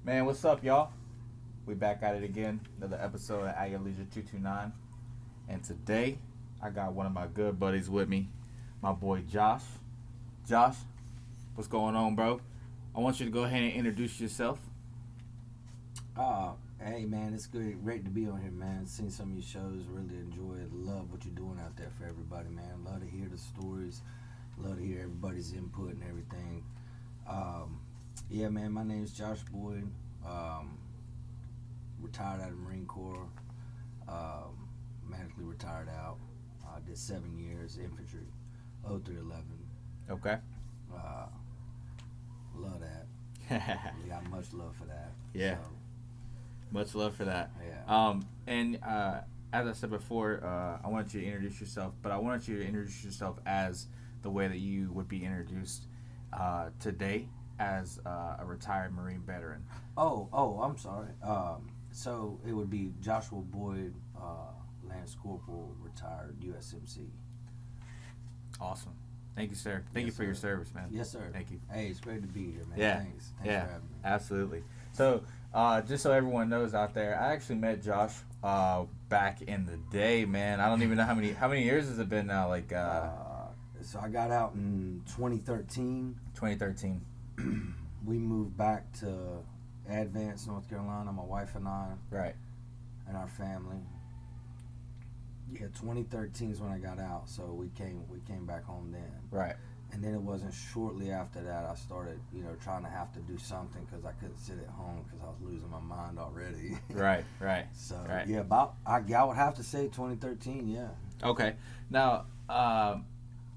Man, what's up, y'all? We back at it again. Another episode of AtYourLeisure229. And today, I got one of my good buddies with me, my boy Josh. Josh, what's going on, bro? I want you to go ahead and introduce yourself. Hey man, it's great to be on here, man. Seen some of your shows, really enjoy it. Love what you're doing out there for everybody, man. Love to hear the stories. Love to hear everybody's input and everything. Yeah, man, my name is Josh Boyd. Retired out of the Marine Corps. Medically retired out. Did 7 years infantry, 0311. Okay. Love that. We got much love for that. Yeah. So, Much love for that. yeah. As I said before, I wanted you to introduce yourself, but I wanted you to introduce yourself as the way that you would be introduced today as a retired Marine veteran. Oh, I'm sorry. So it would be Joshua Boyd, Lance Corporal, retired USMC. Awesome. Thank you, sir. Thank you for your service, man. Yes, sir. Thank you. Hey, it's great to be here, man. Yeah. Thanks Yeah. for having me. Absolutely. So, just so everyone knows out there, I actually met Josh back in the day, man. I don't even know how many years has it been now. Like, So I got out in 2013. 2013. We moved back to Advance, North Carolina, my wife and I, Right. and our family. Yeah, 2013 is when I got out, so we came back home then. Right. And then it wasn't shortly after that I started, trying to have to do something because I couldn't sit at home because I was losing my mind already. Right. Right. So Right. yeah, I would have to say 2013. Yeah. Okay. Now,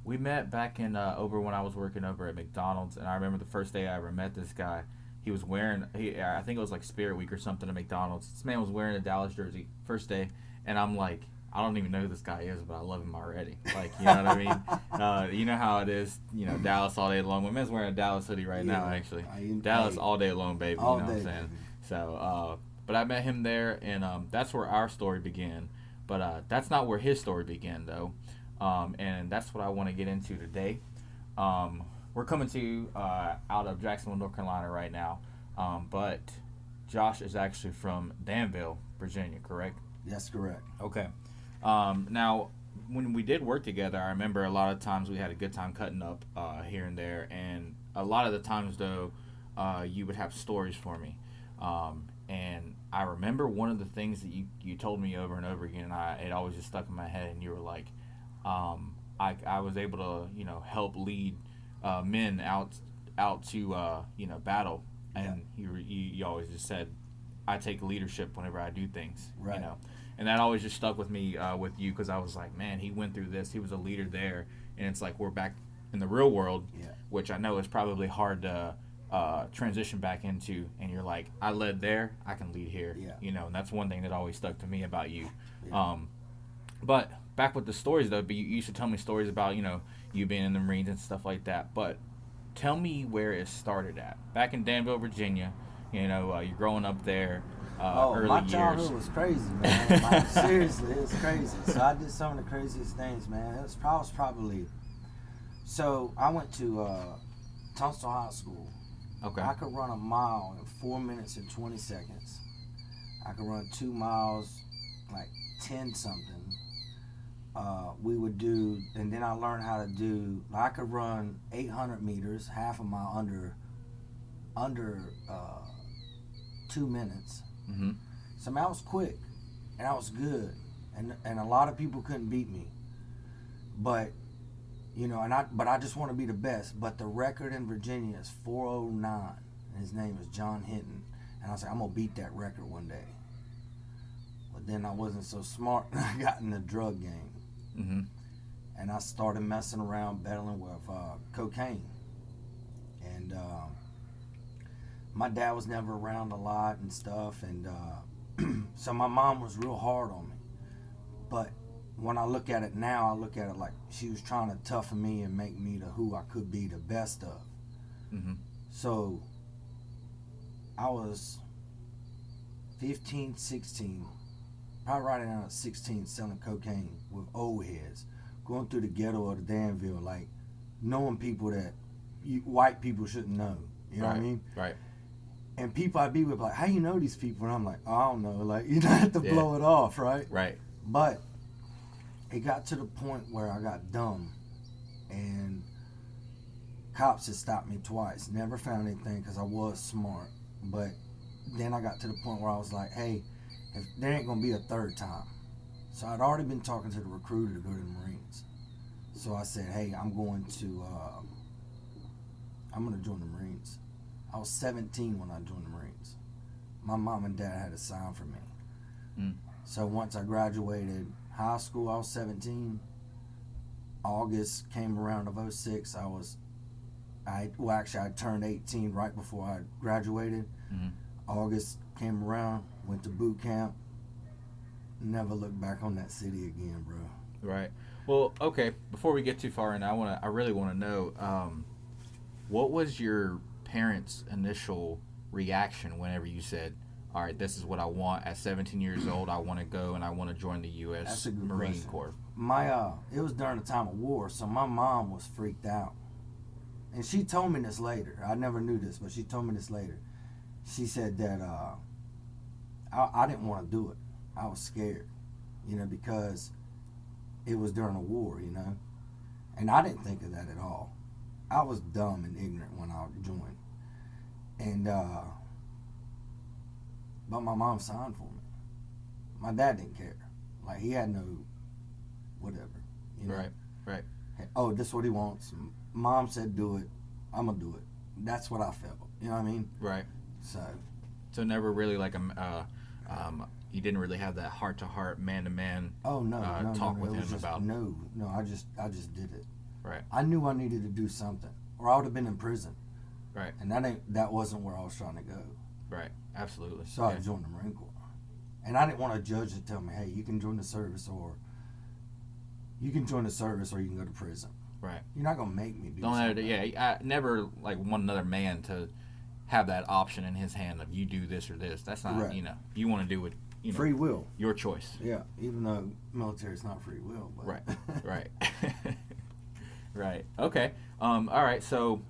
we met back in over when I was working over at McDonald's, and I remember the first day I ever met this guy. He was wearing, I think it was like Spirit Week or something at McDonald's. This man was wearing a Dallas jersey first day, and I'm like, I don't even know who this guy is, but I love him already. Like, you know what I mean? You know how it is, Dallas all day long. My man's wearing a Dallas hoodie right now, actually. Dallas all day long, baby. All you know day, what I'm saying? baby. So, but I met him there, and that's where our story began. But that's not where his story began, though. And that's what I want to get into today. We're coming to you out of Jacksonville, North Carolina right now. But Josh is actually from Danville, Virginia, correct? That's correct. Okay. Now, when we did work together, I remember a lot of times we had a good time cutting up here and there. And a lot of the times, though, you would have stories for me. And I remember one of the things that you told me over and over again, and it always just stuck in my head, and you were like, I was able to, help lead men out to, battle. And you always just said, I take leadership whenever I do things, Right. And that always just stuck with me with you because I was like, man, he went through this. He was a leader there. And it's like we're back in the real world, which I know is probably hard to transition back into. And you're like, I led there, I can lead here. Yeah. And that's one thing that always stuck to me about you. Yeah. But back with the stories, though, but you used to tell me stories about, you being in the Marines and stuff like that. But tell me where it started at. Back in Danville, Virginia, you're growing up there. Early my years. childhood was crazy, man. Like, seriously, it was crazy. So I did some of the craziest things, man. It was probably. So I went to Tunstall High School. Okay. I could run a mile in 4 minutes and 20 seconds. I could run 2 miles, like 10 something. We would do, and then I learned how to do. I could run 800 meters, half a mile under 2 minutes. Mm-hmm. So I was quick, and I was good, and a lot of people couldn't beat me. But I just want to be the best. But the record in Virginia is 4:09, and his name is John Hinton. And I was like, I'm gonna beat that record one day. But then I wasn't so smart, and I got in the drug game, Mm-hmm. and I started messing around, battling with cocaine, and. My dad was never around a lot and stuff, and so my mom was real hard on me. But when I look at it now, I look at it like she was trying to toughen me and make me who I could be the best of. Mm-hmm. So I was 15, 16, probably right around 16, selling cocaine with old heads, going through the ghetto of the Danville, like knowing people that white people shouldn't know. You know what I mean? Right. And people I'd be with like, how you know these people? And I'm like, I don't know. Like, you don't have to blow it off, right? Right. But it got to the point where I got dumb, and cops had stopped me twice. Never found anything because I was smart. But then I got to the point where I was like, hey, if there ain't gonna be a third time. So I'd already been talking to the recruiter to go to the Marines. So I said, hey, I'm gonna join the Marines. I was 17 when I joined the Marines. My mom and dad had a sign for me. Mm. So once I graduated high school, I was 17. August came around of 06. I turned 18 right before I graduated. Mm-hmm. August came around, went to boot camp. Never looked back on that city again, bro. Right. Well, okay. Before we get too far in, I really want to know, what was your parents' initial reaction whenever you said, "All right, this is what I want." At 17 years old, I want to go and I want to join the U.S. Marine Corps. It was during the time of war, so my mom was freaked out, and she told me this later. I never knew this, but she told me this later. She said that I didn't want to do it. I was scared, because it was during a war, and I didn't think of that at all. I was dumb and ignorant when I joined, and but my mom signed for me. My dad didn't care. Like, he had no whatever. Right. Oh, this is what he wants. Mom said do it. I'm gonna do it. That's what I felt. You know what I mean? Right. So never really like you didn't really have that heart-to-heart, man-to-man talk with him about. No. I just did it. Right. I knew I needed to do something, or I would have been in prison. Right. And that wasn't where I was trying to go. Right. Absolutely. So I joined the Marine Corps, and I didn't want a judge to tell me, "Hey, you can join the service, or you can go to prison." Right. You're not gonna make me do something. something. Yeah. I never want another man to have that option in his hand of you do this or this. That's not. Correct. You want to do it. Free will. Your choice. Yeah. Even though military is not free will. But. Right. Right. Right. Okay. All right. So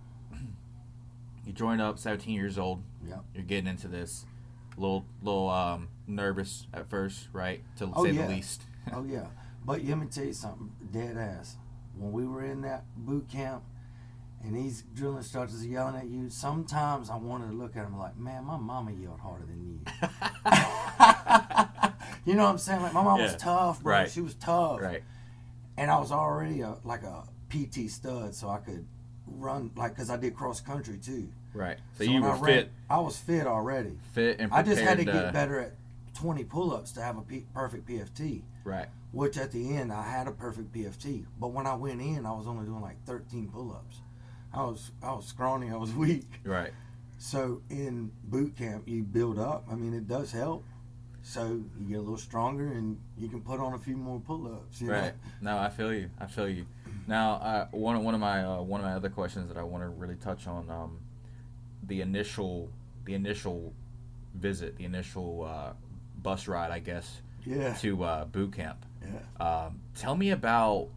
you joined up, 17 years old. Yeah. You're getting into this, little nervous at first, right? To say the least. Oh yeah. But let me tell you something, dead ass. When we were in that boot camp, and these drill instructors are yelling at you, sometimes I wanted to look at them like, man, my mama yelled harder than you. You know what I'm saying? Like, my mom was tough, bro. Right. She was tough. Right. And I was already a PT stud, so I could run, because I did cross country too. Right. So you were fit. I was fit already. Fit and prepared. I just had to get better at 20 pull-ups to have a perfect PFT. Right. Which at the end, I had a perfect PFT. But when I went in, I was only doing 13 pull-ups. I was scrawny. I was weak. Right. So in boot camp, you build up. I mean, it does help. So you get a little stronger, and you can put on a few more pull-ups. Right. No, I feel you. Now, one of my other questions that I want to really touch on, the initial visit, the initial bus ride, I guess, to boot camp. Yeah. Tell me about,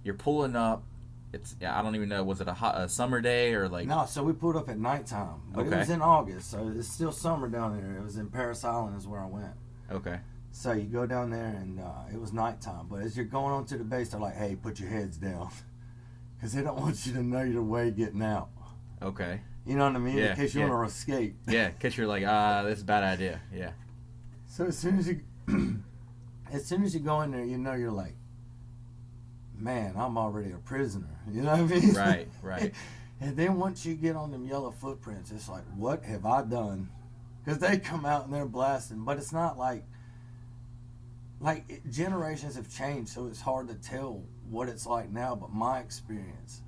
you're pulling up. I don't even know. Was it a summer day or like? No, so we pulled up at nighttime, but it was in August, so it's still summer down there. It was in Paris Island is where I went. Okay. So you go down there, and it was nighttime. But as you're going on to the base, they're like, "Hey, put your heads down," because they don't want you to know your way getting out. Okay. You know what I mean? Yeah, in case you want to escape. Yeah, in case you're like, this is a bad idea. Yeah. So as soon as you go in there, you're like, man, I'm already a prisoner. You know what I mean? Right, right. And then once you get on them yellow footprints, it's like, what have I done? Because they come out and they're blasting, but it's not generations have changed, so it's hard to tell what it's like now. But my experience,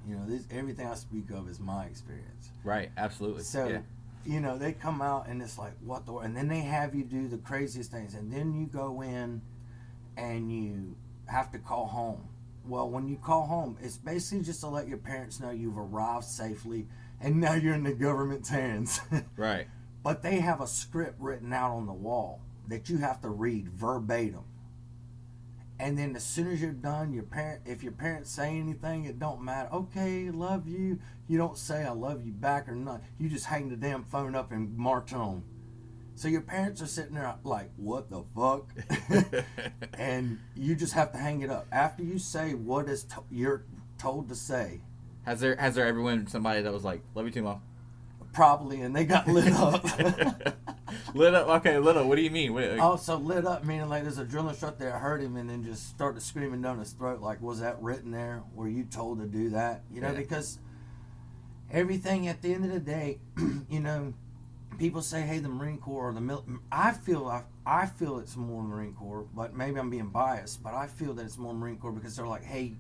everything I speak of is my experience. Right, absolutely. So, they come out and it's like, what the? And then they have you do the craziest things, and then you go in and you have to call home. Well, when you call home, it's basically just to let your parents know you've arrived safely and now you're in the government's hands. Right. But they have a script written out on the wall that you have to read verbatim. And then as soon as you're done, if your parents say anything, it don't matter. Okay, love you. You don't say I love you back or not. You just hang the damn phone up and march on. So your parents are sitting there like, what the fuck? And you just have to hang it up. After you say what is you're told to say. Has there ever been somebody that was like, love you too, Mom? Probably, and they got lit up. Lit up? Okay, lit up. What do you mean? So lit up meaning like there's a drill instructor that heard him and then just started screaming down his throat like, was that written there? Were you told to do that? You know, because everything at the end of the day, you know, people say, hey, the Marine Corps or the military. I feel it's more Marine Corps, but maybe I'm being biased, but I feel that it's more Marine Corps because they're like, hey,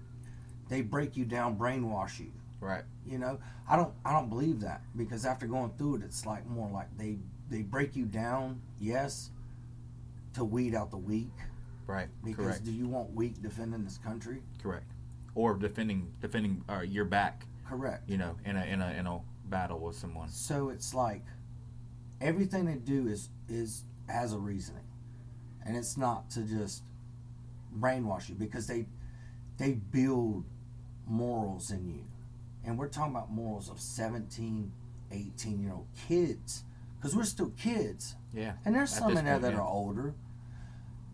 they break you down, brainwash you. Right. You know, I don't believe that, because after going through it, it's like more like they break you down, yes, to weed out the weak. Right. Because correct. Do you want weak defending this country? Correct. Or defending your back. Correct. You know, in a battle with someone. So it's like everything they do has a reasoning, and it's not to just brainwash you, because they build morals in you. And we're talking about morals of 17, 18-year-old kids, because we're still kids. Yeah. And there's some in there that are older.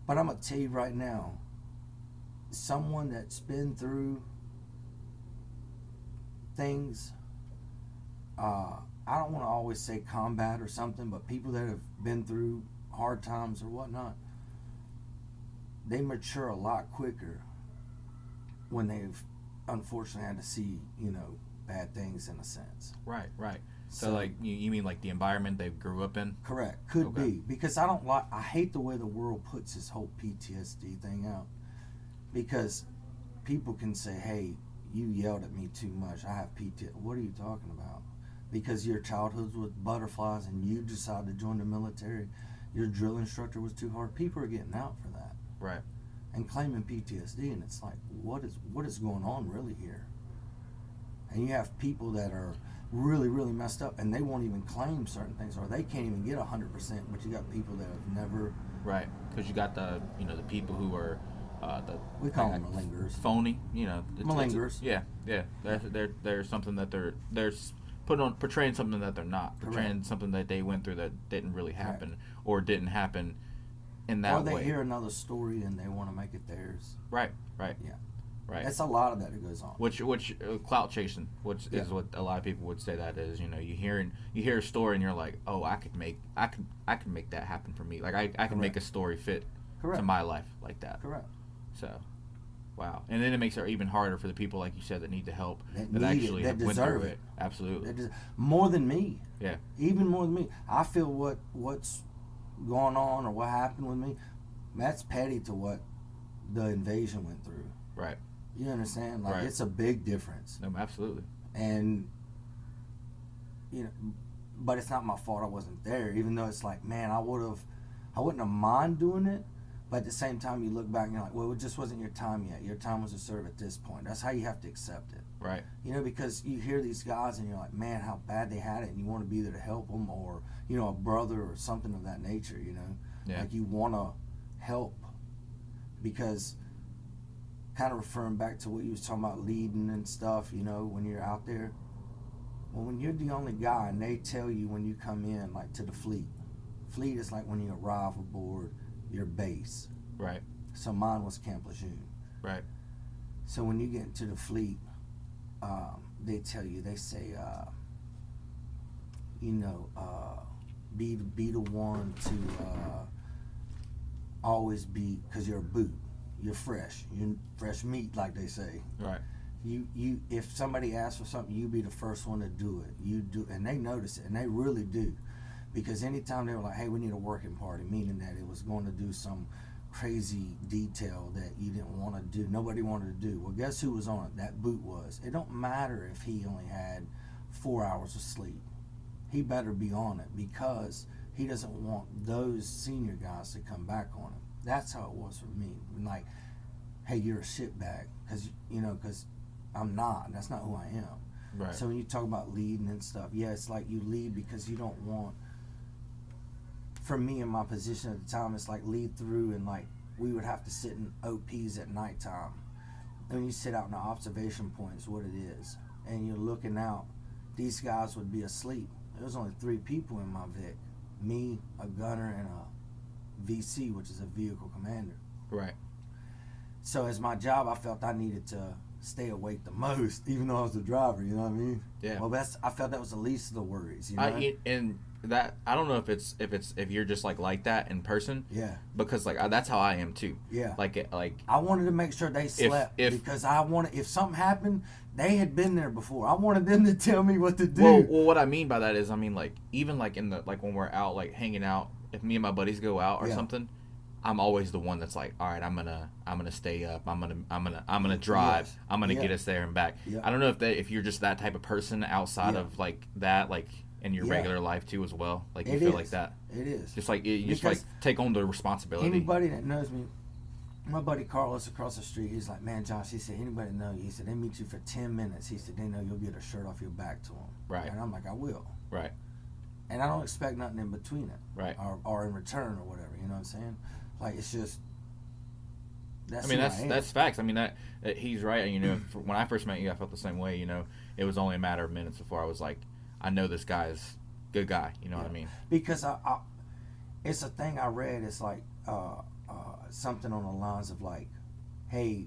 But I'm going to tell you right now, someone that's been through things, I don't want to always say combat or something, but people that have been through hard times or whatnot, they mature a lot quicker when they've unfortunately had to see, you know, bad things in a sense. Right. So like you mean like the environment they grew up in? Correct. Could be. Because I hate the way the world puts this whole PTSD thing out. Because people can say, hey, you yelled at me too much, I have PTSD. What are you talking about? Because your childhood was butterflies and you decided to join the military, your drill instructor was too hard. People are getting out for that. Right. And claiming PTSD, and it's like, what is going on really here? And you have people that are really, really messed up, and they won't even claim certain things, or they can't even get 100%. But you got people that have never. Right, because you got the people who are we call them malingers. Phony, you know. Malingers. Yeah. They're something that they're portraying something that they're not, portraying something that they went through that didn't really happen or didn't happen in that way. Or they hear another story and they want to make it theirs. Right. Yeah. Right. That's a lot of that goes on. Which clout chasing, which is what a lot of people would say that is. You know, you hear a story and you're like, oh, I could make that happen for me. Like I can make a story fit to my life like that. Correct. So, wow. And then it makes it even harder for the people, like you said, that need the help, that actually have went through it. Absolutely. More than me. Yeah. Even more than me. I feel what's going on or what happened with me, that's petty to what the invasion went through. Right. You understand? Like, it's a big difference. No, absolutely. And, you know, but it's not my fault I wasn't there, even though it's like, man, I wouldn't have mind doing it. But at the same time, you look back and you're like, well, it just wasn't your time yet. Your time was to serve at this point. That's how you have to accept it. Right. You know, because you hear these guys and you're like, man, how bad they had it, and you want to be there to help them, or, you know, a brother or something of that nature, you know. Yeah. Like, you want to help, because kind of referring back to what you was talking about, leading and stuff, you know, when you're out there. Well, when you're the only guy and they tell you when you come in, like, to the fleet is like when you arrive aboard your base. Right. So mine was Camp Lejeune. Right. So when you get into the fleet, they tell you, they say, you know, be the one to always be, because you're a boot, you're fresh meat, like they say. Right. You if somebody asks for something, you be the first one to do it. You do, and they notice it, and they really do. Because anytime they were like, hey, we need a working party, meaning that it was going to do some crazy detail that you didn't want to do, nobody wanted to do. Well, guess who was on it? That boot was. It don't matter if he only had 4 hours of sleep. He better be on it, because he doesn't want those senior guys to come back on him. That's how it was for me. Like, hey, you're a shitbag, because I'm not. That's not who I am. Right. So when you talk about leading and stuff, yeah, it's like you lead because you don't want. For me in my position at the time, it's like lead through and like we would have to sit in OPs at nighttime. And when you sit out in the observation points, what it is, and you're looking out, these guys would be asleep. There was only 3 people in my Vic. Me, a gunner, and a VC, which is a vehicle commander. Right. So as my job, I felt I needed to stay awake the most, even though I was the driver, you know what I mean? Yeah. Well, I felt that was the least of the worries, you know? And that, I don't know if you're just like that in person. Yeah. Because that's how I am too. Yeah. Like I wanted to make sure they slept because I wanted, if something happened, they had been there before. I wanted them to tell me what to do. Well, what I mean by that is, I mean, like, even like in the, like when we're out, like hanging out, if me and my buddies go out or something, I'm always the one that's like, all right, I'm gonna stay up. I'm gonna drive. Yes. I'm gonna get us there and back. Yeah. I don't know if you're just that type of person outside of like that, like in your regular life too as well. Like you feel like that. It is. Just like you just like take on the responsibility. Anybody that knows me, my buddy Carlos across the street, he's like, man, Josh, he said, anybody know you? He said, they meet you for 10 minutes. He said, they know you'll get a shirt off your back to them. Right. And I'm like, I will. Right. And I don't expect nothing in between it. Right. Or in return or whatever. You know what I'm saying? Like, it's just. I mean, that's facts. I mean, that he's right. You know, when I first met you, I felt the same way. You know, it was only a matter of minutes before I was like, I know this guy's a good guy. You know what I mean? Because it's a thing I read. It's like something on the lines of like, hey,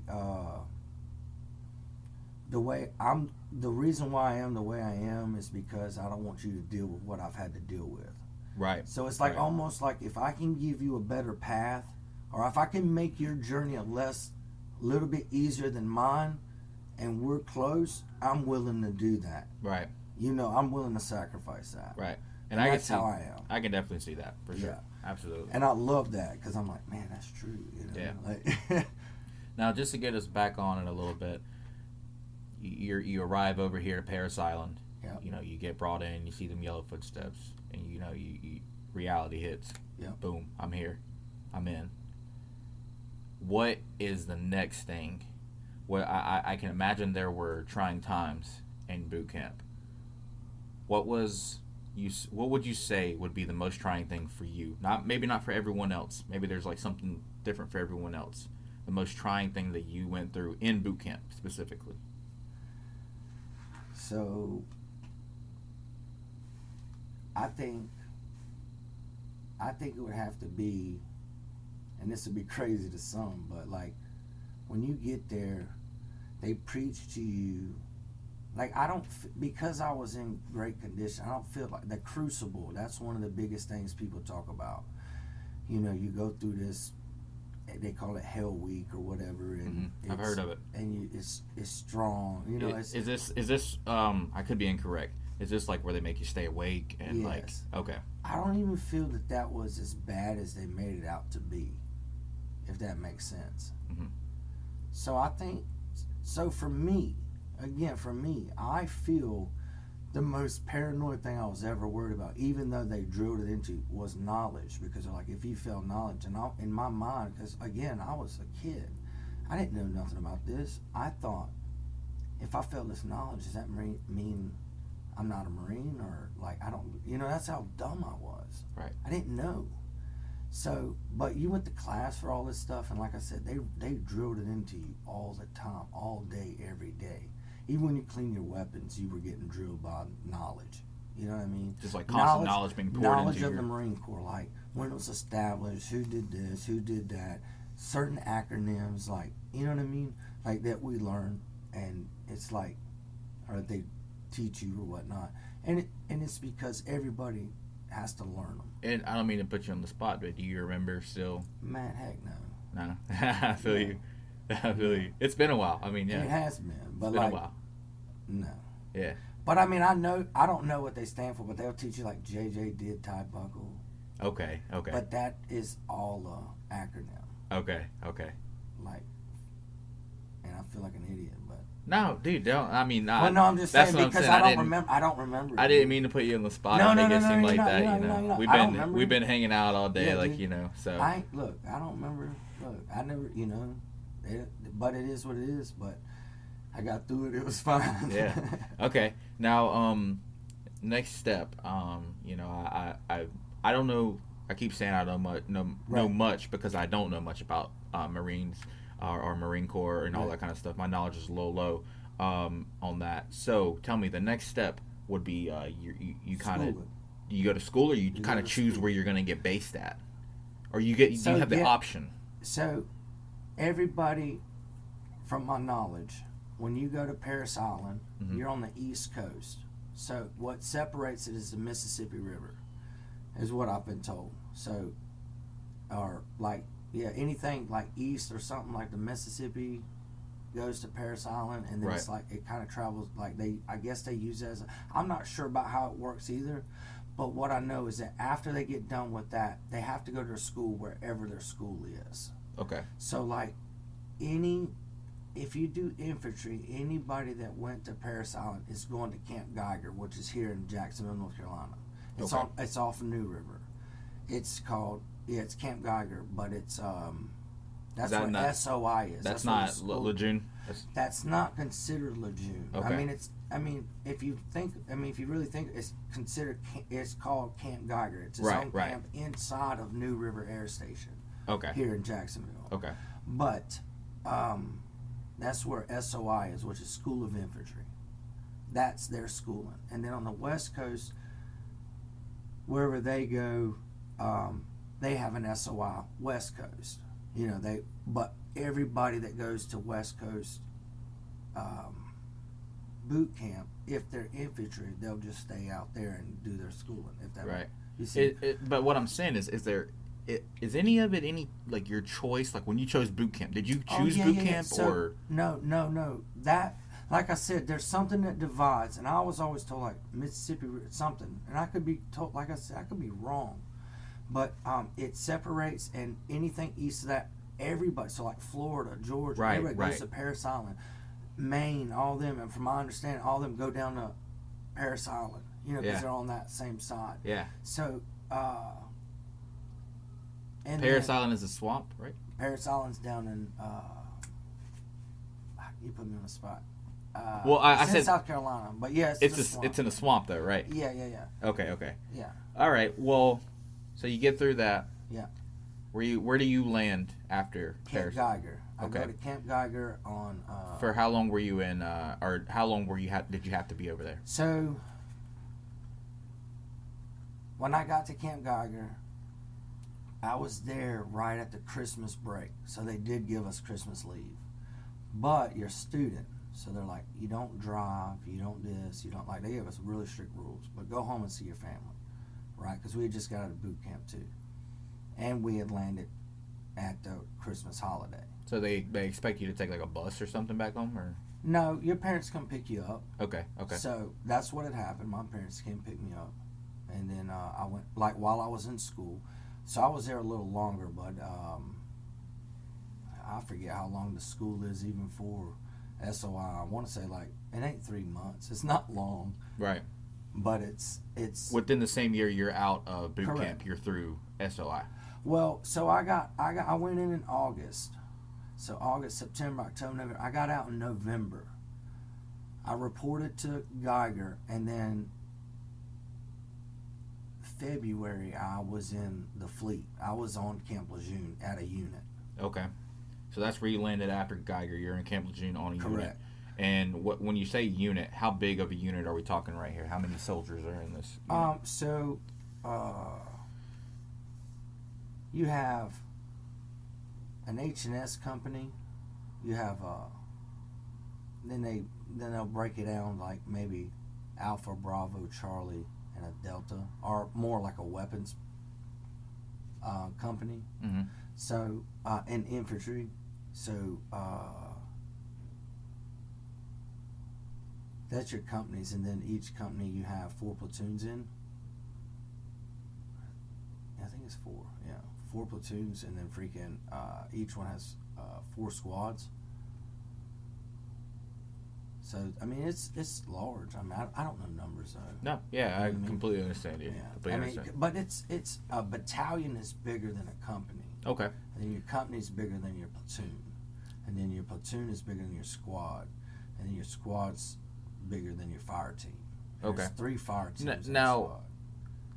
the reason why I am the way I am is because I don't want you to deal with what I've had to deal with. Right. So it's like almost like if I can give you a better path, or if I can make your journey a little bit easier than mine, and we're close, I'm willing to do that. Right. You know, I'm willing to sacrifice that. Right. And that's how I am. I can definitely see that for sure. Yeah. Absolutely. And I love that because I'm like, man, that's true. You know? Yeah. Like now, just to get us back on it a little bit, you arrive over here at Paris Island. Yeah. You know, you get brought in, you see them yellow footsteps, and you know, you reality hits. Yeah. Boom, I'm here. I'm in. What is the next thing? Well, I can imagine there were trying times in boot camp. What would you say would be the most trying thing for you? Maybe not for everyone else. Maybe there's like something different for everyone else. The most trying thing that you went through in boot camp specifically. So I think it would have to be, and this would be crazy to some, but like when you get there, they preach to you. Like because I was in great condition, I don't feel like the crucible. That's one of the biggest things people talk about. You know, you go through this, they call it Hell Week or whatever, and I've heard of it. And it's strong. You know, is this I could be incorrect. Is this like where they make you stay awake and like okay? I don't even feel that was as bad as they made it out to be, if that makes sense. Mm-hmm. So I think, for me, I feel the most paranoid thing I was ever worried about, even though they drilled it into, was knowledge. Because they're like, if you fail knowledge, and in my mind, because again, I was a kid, I didn't know nothing about this. I thought, if I fail this knowledge, does that mean I'm not a Marine, or like I don't, that's how dumb I was. Right. I didn't know. So, but you went to class for all this stuff, and like I said, they drilled it into you all the time, all day, every day. Even when you clean your weapons, you were getting drilled by knowledge. You know what I mean? Just like constant knowledge being poured into knowledge of the Marine Corps, like when it was established, who did this, who did that, certain acronyms, like, you know what I mean? Like that we learn, and it's like, or they teach you or whatnot, and it's because everybody has to learn them. And I don't mean to put you on the spot, but do you remember still? Man, heck no. No, I feel you. I feel you. It's been a while. I mean, yeah, it has been, but it's been a while. No. Yeah. But I mean, I don't know what they stand for, but they'll teach you like JJ did tie buckle. Okay. But that is all acronym. Okay. Like, and I feel like an idiot, but. No, dude, don't. I mean, well, no, I'm just saying because I don't remember. I didn't mean to put you on the spot and make it seem like that. We've been hanging out all day, So I don't remember. Look, I never, but it is what it is. But I got through it. It was fine. Yeah. Okay. Now, next step. I don't know I keep saying I don't know Right. much because I don't know much about Marines or Marine Corps and all Right. that kind of stuff. My knowledge is a little low on that. So tell me, the next step would be you kind of Schooling. you go to school, or you You kind go of to choose school. where you're going to get based at, or do So you have the yeah, option? so everybody, from my knowledge, when you go to Paris Island, Mhm. you're on the East Coast. So what separates it is the Mississippi River, is what I've been told. So, or like, yeah, anything like east or something like the Mississippi goes to Paris Island, and then Right. it's like it kind of travels like I guess they use it as I'm not sure about how it works either, but what I know is that after they get done with that, they have to go to their school wherever their school is. Okay. So like if you do infantry, anybody that went to Paris Island is going to Camp Geiger, which is here in Jacksonville, North Carolina. Okay. It's off of New River. It's called it's Camp Geiger, but it's that's that where not- SOI is. That's where the not school- Lejeune. That's not considered Lejeune. Okay. If you really think it's called Camp Geiger. It's its Right, own right. camp inside of New River Air Station Okay. here in Jacksonville. Okay. But that's where SOI is, which is School of Infantry. That's their schooling. And then on the West Coast, wherever they go, they have an SOI West Coast. But everybody that goes to West Coast boot camp, if they're infantry, they'll just stay out there and do their schooling. If that Right. you see, But what I'm saying is any of it like your choice? Like when you chose boot camp, did you choose boot camp So, or? no. That, like I said, there's something that divides, and I was always told like Mississippi something, and I could be told, like I said, I could be wrong, but it separates, and anything east of that, everybody. So like Florida, Georgia, Right, everybody right. goes to Paris Island, Maine, all them, and from my understanding, all them go down to Paris Island. Because Yeah. they're on that same side. Yeah. So, and Paris then, Island is a swamp, right? Paris Island's down in. You put me on the spot. Well, I it's in said South Carolina, but yes, it's in a swamp though, right? Yeah. Okay. Yeah. All right. Well, so you get through that. Yeah. Where do you land after Camp Paris? Geiger. I Okay. go to Camp Geiger on. For how long were you in? Or how long did you have to be over there? So when I got to Camp Geiger, I was there right at the Christmas break, so they did give us Christmas leave. But you're a student, so they're like, you don't drive, you don't this, you don't like. They gave us really strict rules, but go home and see your family, right? Because we had just got out of boot camp too, and we had landed at the Christmas holiday. So they expect you to take like a bus or something back home, or? No, your parents come pick you up. Okay. So that's what had happened. My parents came pick me up, and then I went like while I was in school. So I was there a little longer, but I forget how long the school is even for SOI. I want to say like it ain't 3 months. It's not long, Right. but it's Within the same year you're out of boot Correct. camp, you're through SOI. well. So I went in August. So August, September, October, November. I got out in November. I reported to Geiger, and then February I was in the fleet. I was on Camp Lejeune at a unit. Okay. So that's where you landed after Geiger. You're in Camp Lejeune on a unit. Correct. And when you say unit, how big of a unit are we talking right here? How many soldiers are in this unit? You have an H&S company. You have then they'll break it down like maybe Alpha, Bravo, Charlie, and a Delta, or more like a weapons company. Mm-hmm. So and infantry. So that's your companies, and then each company you have 4 platoons in. I think it's 4. Yeah, 4 platoons, and then freaking each one has 4 squads. So I mean, it's large. I mean, I don't know numbers though. No, yeah, I You know what I mean? completely understand you. Yeah, Completely I mean, understand. but it's a battalion is bigger than a company, Okay. and then your company is bigger than your platoon, and then your platoon is bigger than your squad, and then your squad's bigger than your fire team. And Okay. There's 3 fire teams. in a Now- squad.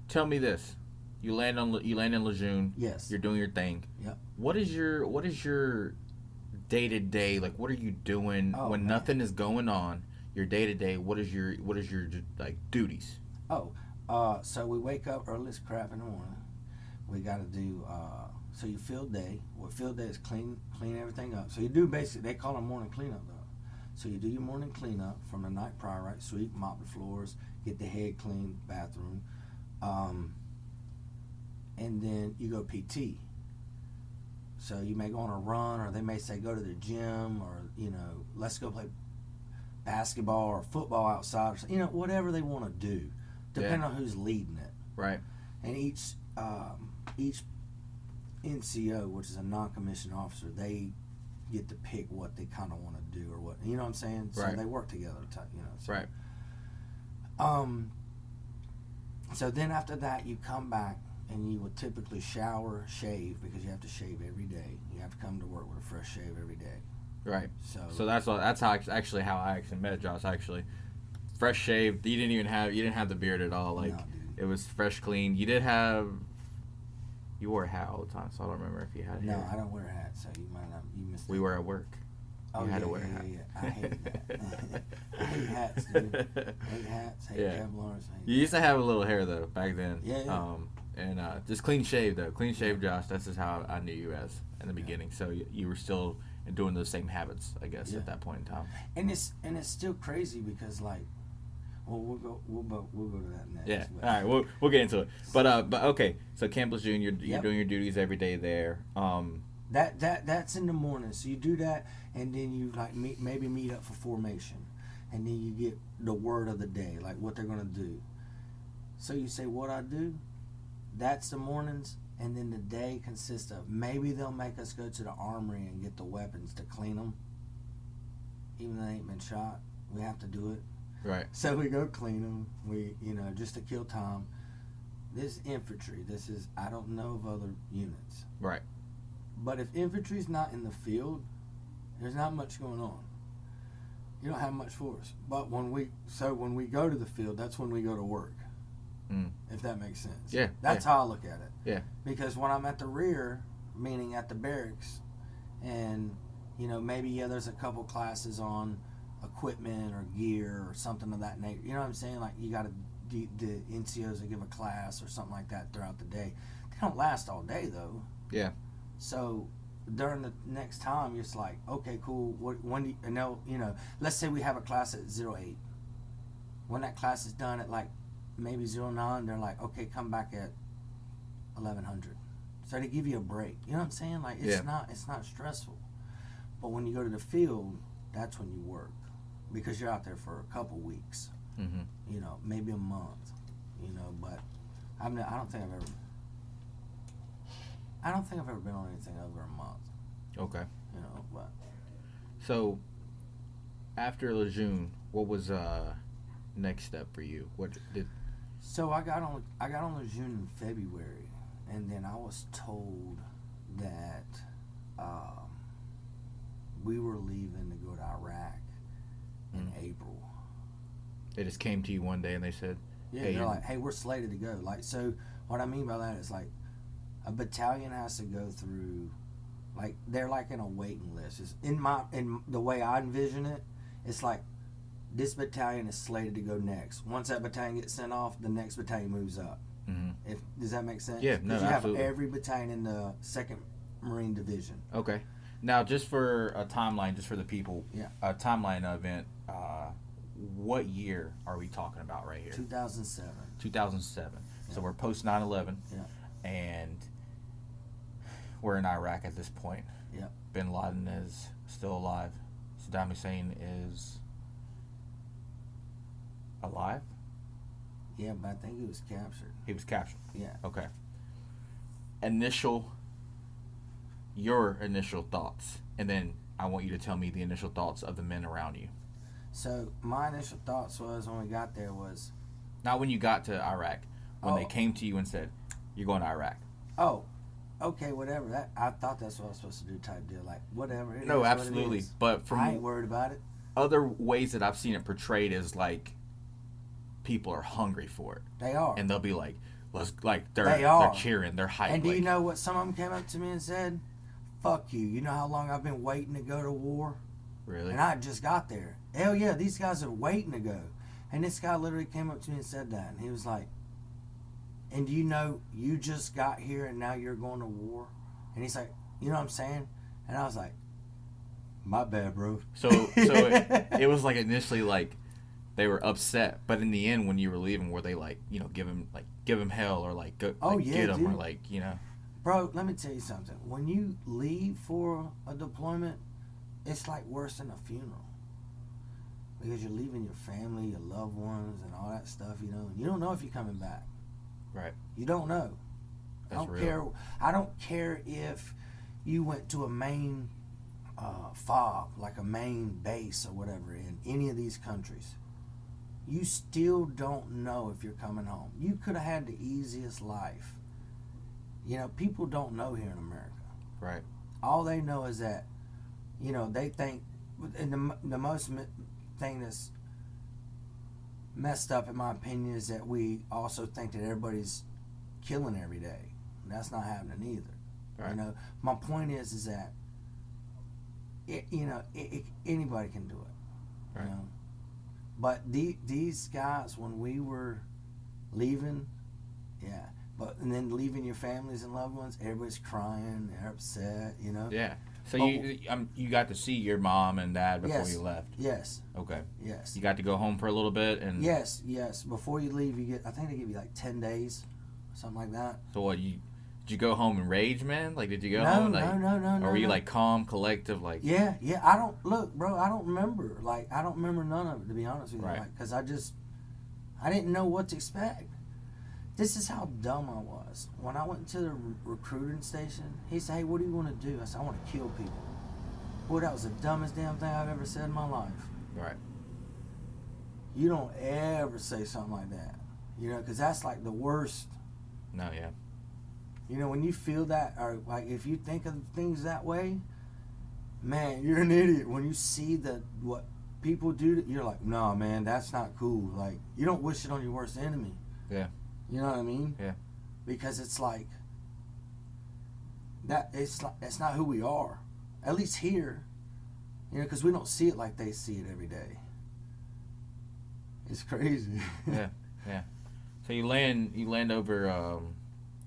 Tell me this. You land in Lejeune. Yes. You're doing your thing. Yep. What is your day to day, like? What are you doing when nothing is going on? Your day to day. What is your like duties? So we wake up early as crap in the morning. We got to do. So you field day. What field day is clean everything up. So you do basically, they call it morning cleanup though. So you do your morning cleanup from the night prior, right? Sweep, mop the floors, get the head clean, bathroom, and then you go PT. So you may go on a run, or they may say go to the gym, or let's go play basketball or football outside, or whatever they want to do, depending on who's leading it. Right. And each NCO, which is a non-commissioned officer, they get to pick what they kind of want to do, or what, you know what I'm saying? So right. they work together, so. Right. So then after that, you come back and you would typically shower, shave, because you have to shave every day. You have to come to work with a fresh shave every day. Right. So that's how I actually met Josh. Actually, fresh shaved. You didn't have the beard at all. Like, no, it was fresh, clean. You wore a hat all the time, so I don't remember if you had hair. No, I don't wear a hat, so you might not. You missed. We were at work. You had to wear a hat. Yeah. I hate that. I hate hats, dude. Hate hats. Hate Kevlars. You used to have a little hair though back then. Yeah. And just clean shaved though. Clean shaved Josh. That's just how I knew you as in the beginning. So you were still doing those same habits, I guess, at that point in time. And it's still crazy because, like, well, we'll go to that next. Yeah. But, all right. We'll get into it. But okay. So Camp Lejeune, you're doing your duties every day there. That's in the morning. So you do that, and then you maybe meet up for formation, and then you get the word of the day, like what they're gonna do. So you say what I do. That's the mornings, and then the day consists of maybe they'll make us go to the armory and get the weapons to clean them, even though they ain't been shot. We have to do it. Right. So we go clean them. We just to kill time. This infantry. This is, I don't know of other units. Right. But if infantry's not in the field, there's not much going on. You don't have much force. But when we go to the field, that's when we go to work. If that makes sense. Yeah. That's how I look at it. Yeah. Because when I'm at the rear, meaning at the barracks, and maybe there's a couple classes on equipment or gear or something of that nature. You know what I'm saying? Like, you got the NCOs that give a class or something like that throughout the day. They don't last all day though. Yeah. So during the next time, it's like, okay, cool. When do you, let's say we have a class at 08. When that class is done at like maybe 09, they're like, okay, come back at 1100. So they give you a break. You know what I'm saying? Like, it's not stressful. But when you go to the field, that's when you work, because you're out there for a couple weeks. Mm-hmm. Maybe a month. But I don't think I've ever been on anything over a month. Okay. But so after Lejeune, what was next step for you? So I got on Lejeune in February, and then I was told that we were leaving to go to Iraq in April. They just came to you one day and they said, "Hey, they're like, hey, we're slated to go." Like, so what I mean by that is, like, a battalion has to go through, like, they're like in a waiting list. It's in the way I envision it, it's like this battalion is slated to go next. Once that battalion gets sent off, the next battalion moves up. Mm-hmm. Does that make sense? Yeah, no, absolutely. You have every battalion in the 2nd Marine Division. Okay. Now, just for a timeline, just for the people, a timeline event, what year are we talking about right here? 2007. 2007. Yeah. So we're post 9/11. Yeah. And we're in Iraq at this point. Yeah. Bin Laden is still alive. Saddam Hussein is alive? Yeah, but I think he was captured. He was captured. Yeah. Okay. Your initial thoughts, and then I want you to tell me the initial thoughts of the men around you. So my initial thoughts was, when we got there, was not when you got to Iraq, when they came to you and said, "You're going to Iraq." Oh, okay, whatever. That, I thought that's what I was supposed to do, type deal. Like, whatever. No, absolutely. But from I ain't worried about it. Other ways that I've seen it portrayed is like people are hungry for it. They are, and they'll be like, let's like they're cheering, they're hyped. And do you know what some of them came up to me and said? Fuck you. You know how long I've been waiting to go to war? Really? And I just got there. Hell yeah, these guys are waiting to go. And this guy literally came up to me and said that. And he was like, and do you know you just got here and now you're going to war? And he's like, you know what I'm saying? And I was like, my bad, bro. So it was like initially like they were upset, but in the end when you were leaving, were they like, you know, give him hell or like go get him, or like, you know? Bro, let me tell you something. When you leave for a deployment, it's like worse than a funeral. Because you're leaving your family, your loved ones, and all that stuff, you know. You don't know if you're coming back. Right. You don't know. That's real. I don't care if you went to a main FOB, like a main base or whatever, in any of these countries. You still don't know if you're coming home. You could have had the easiest life. You know, people don't know here in America. Right. All they know is that, you know, they think, and the most thing that's messed up, in my opinion, is that we also think that everybody's killing every day. And that's not happening either. Right. You know, my point is that, anybody can do it. Right. You know? But these guys, when we were leaving, yeah. And then leaving your families and loved ones, everybody's crying, they're upset, you know? Yeah. So you got to see your mom and dad before you left? Yes. Okay. Yes. You got to go home for a little bit? And Yes. Before you leave, I think they give you like 10 days, something like that. So what, did you go home and rage, man? Like, did you go home? Like, No. Or were you like calm, collective, like? Yeah. I don't remember. Like, I don't remember none of it, to be honest with you. Right. Like, because I didn't know what to expect. This is how dumb I was. When I went to the recruiting station, he said, hey, what do you want to do? I said, I want to kill people. Boy, that was the dumbest damn thing I've ever said in my life. Right. You don't ever say something like that. You know, because that's like the worst. No, yeah. You know, when you feel that, or like if you think of things that way, man, you're an idiot. When you see what people do, you're like, no, man, that's not cool. Like, you don't wish it on your worst enemy. Yeah. You know what I mean? Yeah. Because it's like that. It's not who we are. At least here, you know, because we don't see it like they see it every day. It's crazy. Yeah. So you land over.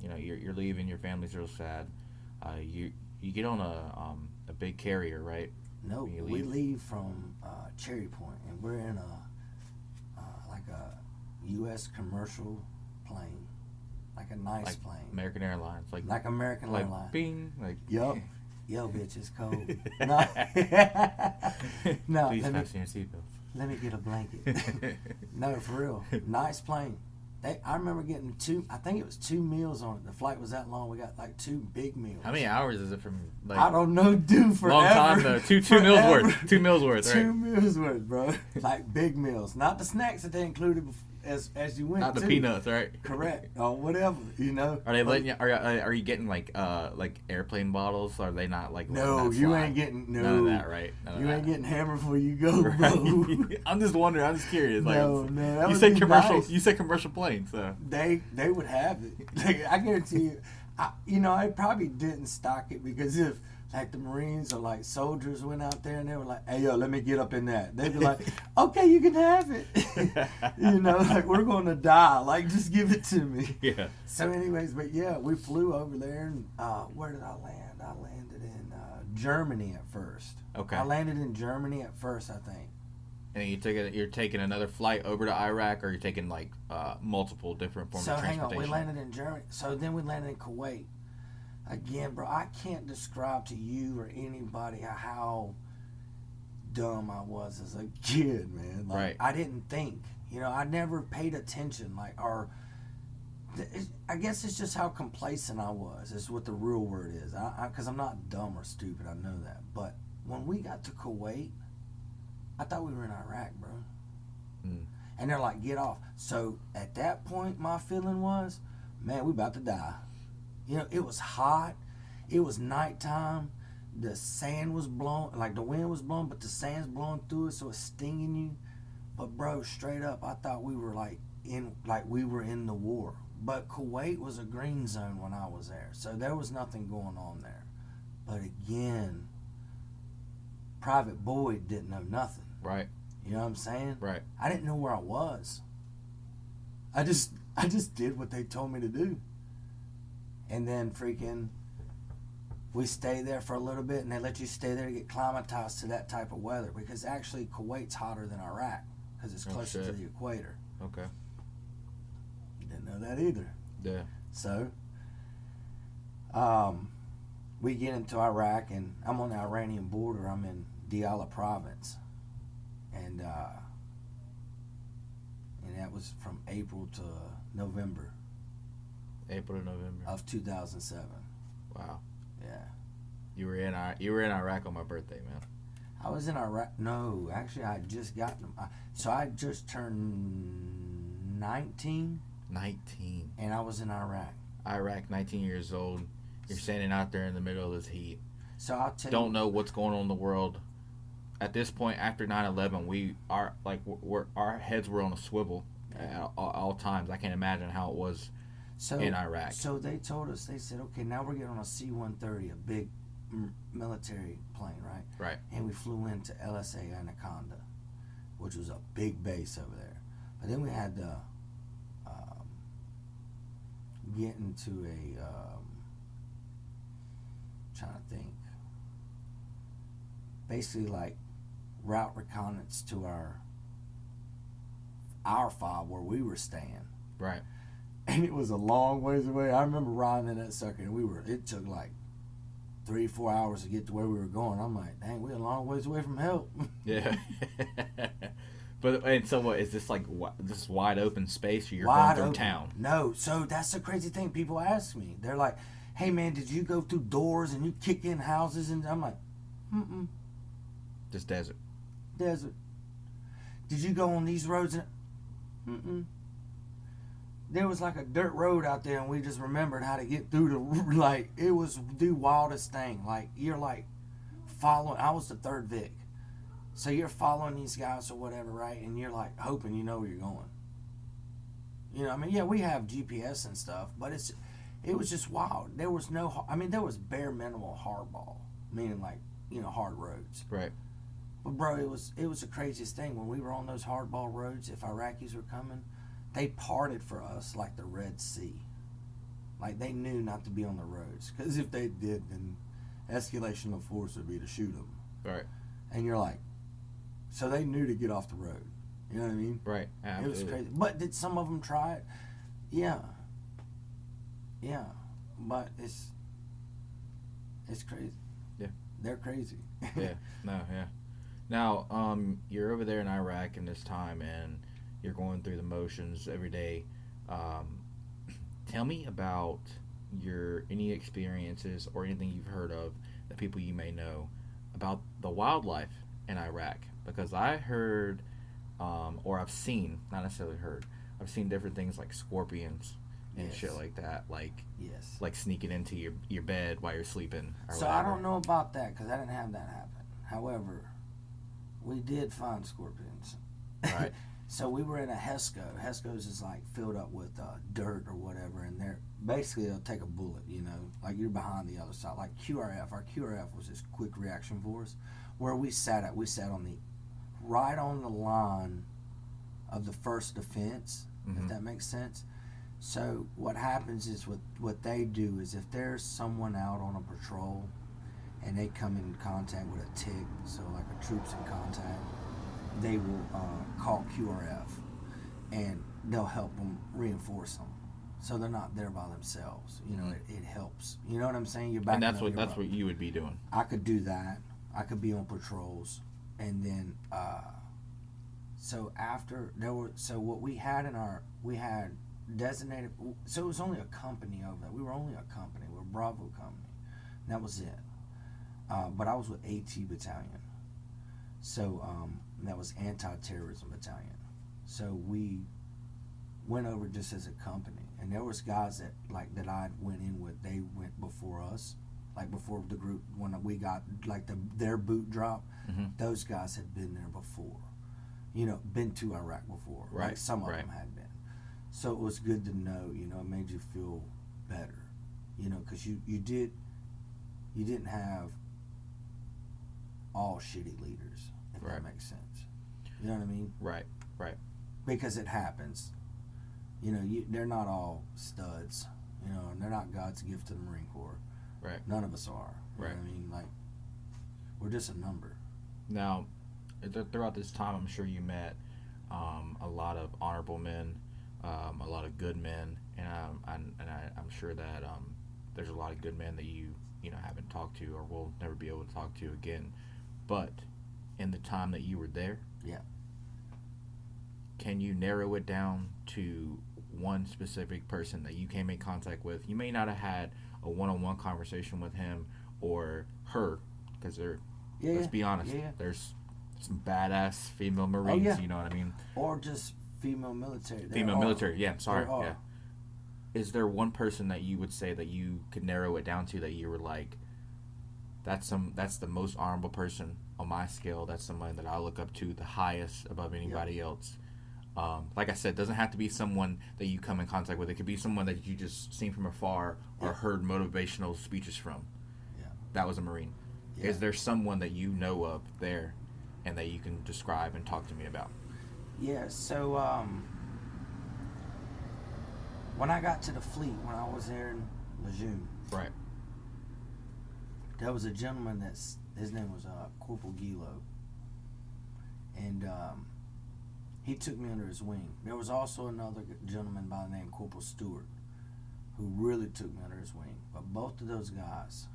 You know, you're leaving. Your family's real sad. You get on a big carrier, right? No, we leave from Cherry Point, and we're in like a U.S. commercial plane, like a nice like plane. American Airlines, like American like Airlines. Bing, like Yup. Yo, bitch, it's cold. No, no. Please fasten your seatbelts. Let me get a blanket. No, for real. Nice plane. I remember getting I think it was 2 meals on it. The flight was that long. We got like 2 big meals. How many hours is it from? Like, I don't know, dude. Forever. Long time though. Two meals worth. 2 meals worth. Right? 2 meals worth, bro. Like big meals, not the snacks that they included as you went. Not the peanuts, right? Correct. Or whatever, you know. Are they letting you? Are you getting like airplane bottles? Or are they not like? No, you ain't getting none of that, right? You ain't getting hammered before you go, bro. I'm just wondering. I'm just curious. Like, no. You said commercial. Nice. You said commercial plane, so they would have it. Like, I guarantee you. I probably didn't stock it because if like the Marines or like soldiers went out there and they were like, hey, yo, let me get up in that. They'd be like, okay, you can have it. You know, like, we're going to die. Like, just give it to me. Yeah. So anyways, but yeah, we flew over there and where did I land? I landed in Germany at first. Okay. I landed in Germany at first, I think. And you're taking another flight over to Iraq, or you're taking like multiple different forms of transportation? So hang on, we landed in Germany. So then we landed in Kuwait. Again, bro, I can't describe to you or anybody how dumb I was as a kid, man. Like, right. I didn't think. You know, I never paid attention. Like, I guess it's just how complacent I was. Is what the real word is. Because I'm not dumb or stupid. I know that. But when we got to Kuwait, I thought we were in Iraq, bro. And they're like, get off. So at that point, my feeling was, man, we about to die. You know, it was hot. It was nighttime. The sand was blowing, like the wind was blowing, but the sand's blowing through it, so it's stinging you. But bro, straight up, I thought we were we were in the war. But Kuwait was a green zone when I was there, so there was nothing going on there. But again, Private Boyd didn't know nothing. Right. You know what I'm saying? Right. I didn't know where I was. I just did what they told me to do. And then freaking, we stay there for a little bit, and they let you stay there to get climatized to that type of weather, because actually Kuwait's hotter than Iraq because it's closer to the equator. Okay. Didn't know that either. Yeah. So, we get into Iraq, and I'm on the Iranian border. I'm in Diyala province, and that was from April to November. April to November of 2007. Wow. Yeah. You were in Iraq on my birthday, man. I was in Iraq. No, actually, I had just gotten. So I just turned 19. 19. And I was in Iraq. Iraq, 19 years old. You're standing out there in the middle of this heat. So I'll tell Don't know what's going on in the world. At this point, after 9/11, our heads were on a swivel at all times. I can't imagine how it was in Iraq. So they told us, they said, okay, now we're getting on a C-130, a big military plane, right? Right. And we flew into LSA Anaconda, which was a big base over there. But then we had to get into a, trying to think, basically like route reconnaissance to our fob where we were staying. Right. And it was a long ways away. I remember riding in that sucker, and it took like 3-4 hours to get to where we were going. I'm like, dang, we're a long ways away from help. Yeah. And so what, is this like this wide open space, or you're Wide going through open. town? No, so that's the crazy thing. People ask me, they're like, hey man, did you go through doors and you kick in houses? And I'm like, Just desert. Desert. Did you go on these roads? And there was like a dirt road out there, and we just remembered how to get through the, like, it was the wildest thing. Like, you're like following, I was the third Vic. So you're following these guys or whatever, right? And you're like hoping you know where you're going. You know, I mean, yeah, we have GPS and stuff, but it was just wild. There was there was bare minimal hardball, meaning like, hard roads. Right. But bro, it was the craziest thing. When we were on those hardball roads, if Iraqis were coming, they parted for us like the Red Sea. Like, they knew not to be on the roads, because if they did, then escalation of force would be to shoot them. Right. And you're like, so they knew to get off the road. You know what I mean? Right. Absolutely. It was crazy. But did some of them try it? Yeah. Yeah. But it's crazy. Yeah. They're crazy. Yeah. No. Yeah. Now, you're over there in Iraq in this time, and you're going through the motions every day. Tell me about any experiences or anything you've heard of that people you may know about the wildlife in Iraq, because I heard, or I've seen, not necessarily heard, I've seen different things like scorpions and shit like that, like sneaking into your bed while you're sleeping. Or so whatever. I don't know about that, because I didn't have that happen. However, we did find scorpions. Right. So we were in a HESCO. HESCO's is like filled up with dirt or whatever, and they'll take a bullet, like you're behind the other side. Like QRF, our QRF was this quick reaction force, where we sat right on the line of the first defense, if that makes sense. So what happens is what they do is, if there's someone out on a patrol and they come in contact with a TIC, so like a troops in contact, they will call QRF, and they'll help them reinforce them, so they're not there by themselves. It helps. You know what I'm saying? You're back. And that's what you would be doing. I could do that. I could be on patrols, and then so after what we had we had designated. So it was only a company over there. We were only a company. We're a Bravo company. And that was it. But I was with AT Battalion. So that was Anti-Terrorism Battalion. So we went over just as a company, and there was guys that I went in with. They went before us, like before the group, when we got like their boot drop. Those guys had been there before, been to Iraq before. Right. Like some of them had been. So it was good to know, you know, it made you feel better, you know, because you didn't have all shitty leaders, if Right. that makes sense. You know what I mean? Right. Because it happens. You know, they're not all studs, you know, and they're not God's gift to the Marine Corps. Right. None of us are. You Right. know what I mean? Like, we're just a number. Now, throughout this time, I'm sure you met a lot of honorable men, a lot of good men, and I'm sure that there's a lot of good men that you haven't talked to or will never be able to talk to again. But in the time that you were there, Yeah. can you narrow it down to one specific person that you came in contact with? You may not have had a one-on-one conversation with him or her, because let's be honest, there's some badass female Marines, you know what I mean? Or just female military. Yeah. Is there one person that you would say that you could narrow it down to that you were like, that's the most honorable person on my scale, that's someone that I look up to the highest above anybody else? Like I said, it doesn't have to be someone that you come in contact with. It could be someone that you just seen from afar or heard motivational speeches from. Yeah. That was a Marine. Yeah. Is there someone that you know of there and that you can describe and talk to me about? Yeah, so when I got to the fleet, when I was there in Lejeune, right, there was a gentleman his name was Corporal Gilo, and he took me under his wing. There was also another gentleman by the name Corporal Stewart who really took me under his wing. But both of those guys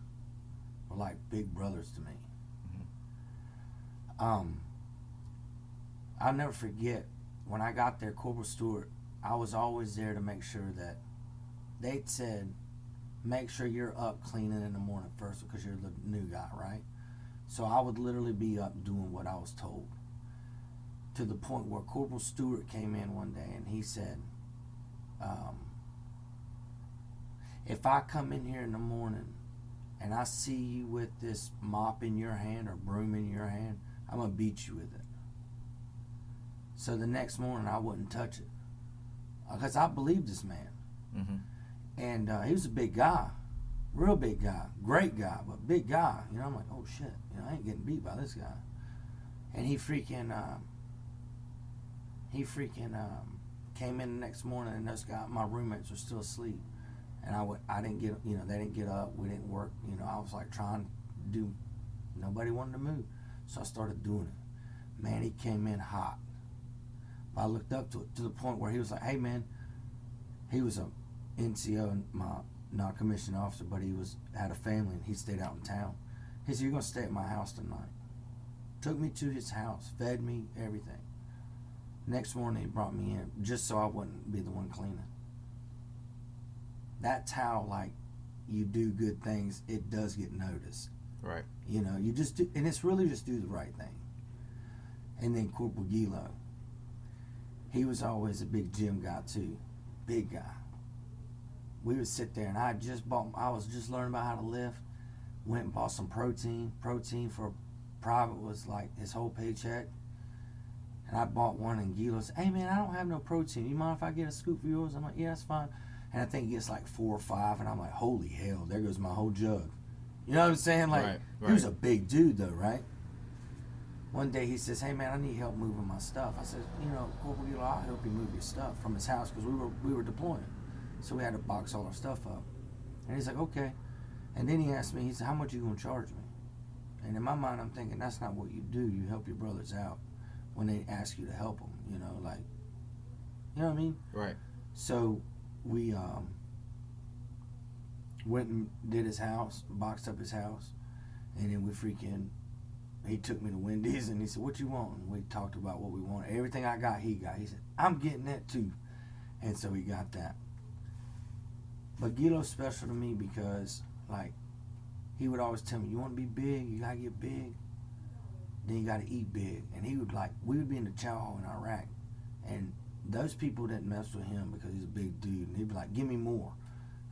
were like big brothers to me. Mm-hmm. I'll never forget when I got there, Corporal Stewart, I was always there to make sure that they'd said, make sure you're up cleaning in the morning first because you're the new guy, right? So I would literally be up doing what I was told. To the point where Corporal Stewart came in one day and he said, if I come in here in the morning and I see you with this mop in your hand or broom in your hand, I'm going to beat you with it. So the next morning I wouldn't touch it because I believed this man. Mm-hmm. And he was a big guy, real big guy, great guy, but big guy. You know, I'm like, oh shit, you know, I ain't getting beat by this guy. And he freaking came in the next morning, and those guys, my roommates, were still asleep, and I didn't get, you know, they didn't get up, we didn't work, you know, I was like trying to do, nobody wanted to move, so I started doing it. Man, he came in hot. I looked up to it to the point where he was like, hey man, he was a NCO and my non-commissioned officer, but he had a family and he stayed out in town. He said, you're gonna stay at my house tonight. Took me to his house, fed me, everything. Next morning he brought me in just so I wouldn't be the one cleaning. That's how, like, you do good things, it does get noticed. Right. You know, you just do, and it's really just do the right thing. And then Corporal Gilo, he was always a big gym guy too, big guy. We would sit there and I was just learning about how to lift, went and bought some protein for private was like his whole paycheck. And I bought one, and Gilo said, hey man, I don't have no protein. You mind if I get a scoop for yours? I'm like, yeah, that's fine. And I think he gets like 4 or 5, and I'm like, holy hell, there goes my whole jug. You know what I'm saying? Like, right. He was a big dude though, right? One day he says, hey man, I need help moving my stuff. I said, you know, Corporal Gilo, I'll help you move your stuff from his house, because we were deploying. So we had to box all our stuff up. And he's like, okay. And then he asked me, he said, how much are you going to charge me? And in my mind, I'm thinking, that's not what you do. You help your brothers out when they ask you to help them, you know, like, you know what I mean? Right. So we went and did his house, boxed up his house, and then he took me to Wendy's and he said, what you want? And we talked about what we wanted. Everything I got, he got. He said, I'm getting that too. And so he got that. But Gilo's special to me because, like, he would always tell me, you want to be big, you got to get big, then you got to eat big. And he would, like, we would be in the chow hall in Iraq, and those people didn't mess with him because he's a big dude. And he'd be like, give me more.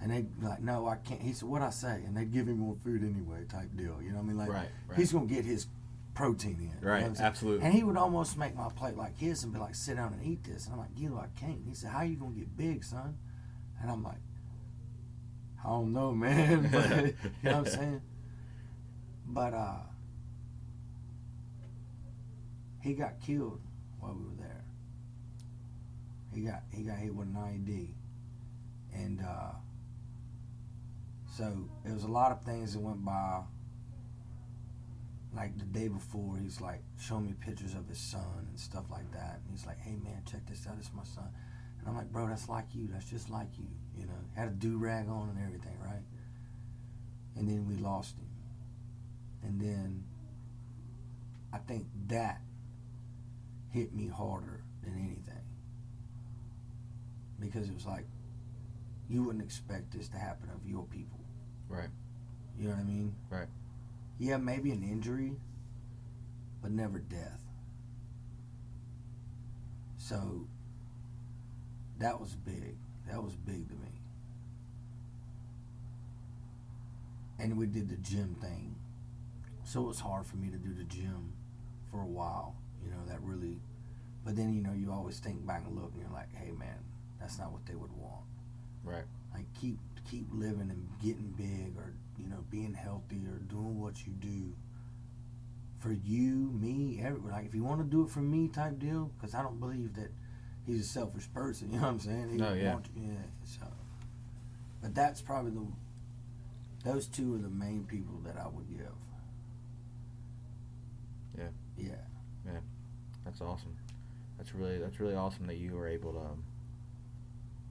And they'd be like, no, I can't. He said, what'd I say? And they'd give him more food anyway, type deal. You know what I mean? Like, right. He's going to get his protein in. You know Right, what I'm saying? absolutely. And he would almost make my plate like his and be like, sit down and eat this. And I'm like, Gilo, I can't. He said, how you going to get big, son? And I'm like, I don't know, man. But, you know what I'm saying? But he got killed while we were there. He got hit with an IED. And so there was a lot of things that went by. Like the day before, he's like showing me pictures of his son and stuff like that. And he's like, hey man, check this out, it's my son. And I'm like, bro, that's like you, that's just like you. You know, had a do-rag on and everything, right? And then we lost him. And then I think that hit me harder than anything. Because it was like, you wouldn't expect this to happen of your people. Right. You know what I mean? Right. Yeah, maybe an injury, but never death. So that was big. That was big to me. And we did the gym thing. So it was hard for me to do the gym for a while. You know, that really, but then, you know, you always think back and look and you're like, hey man, that's not what they would want. Right. Like keep living and getting big, or, you know, being healthy, or doing what you do for you, me, everybody. Like if you want to do it for me type deal, because I don't believe that he's a selfish person. You know what I'm saying? He yeah. So, but that's probably those two are the main people that I would give. Yeah. Yeah. Yeah. That's awesome. That's really awesome that you were able to,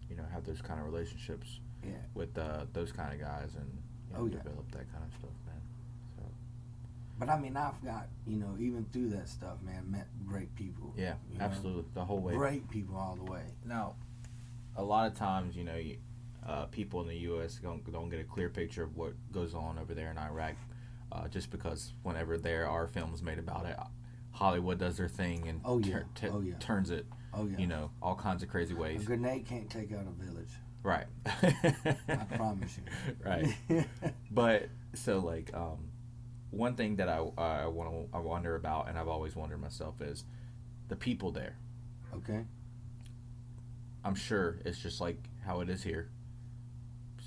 you know, have those kind of relationships. Yeah. With those kind of guys, and you know, develop that kind of stuff, man. So. But I mean, I've got, you know, even through that stuff, man, met great people. Yeah, absolutely, the whole way. Great people all the way. Now, a lot of times, you know, people in the U.S. don't get a clear picture of what goes on over there in Iraq, just because whenever there are films made about it, Hollywood does their thing and turns it, you know, all kinds of crazy ways. A grenade can't take out a village. Right. I promise you. Right. But so like one thing that I wonder about, and I've always wondered myself, is the people there. Okay. I'm sure it's just like how it is here.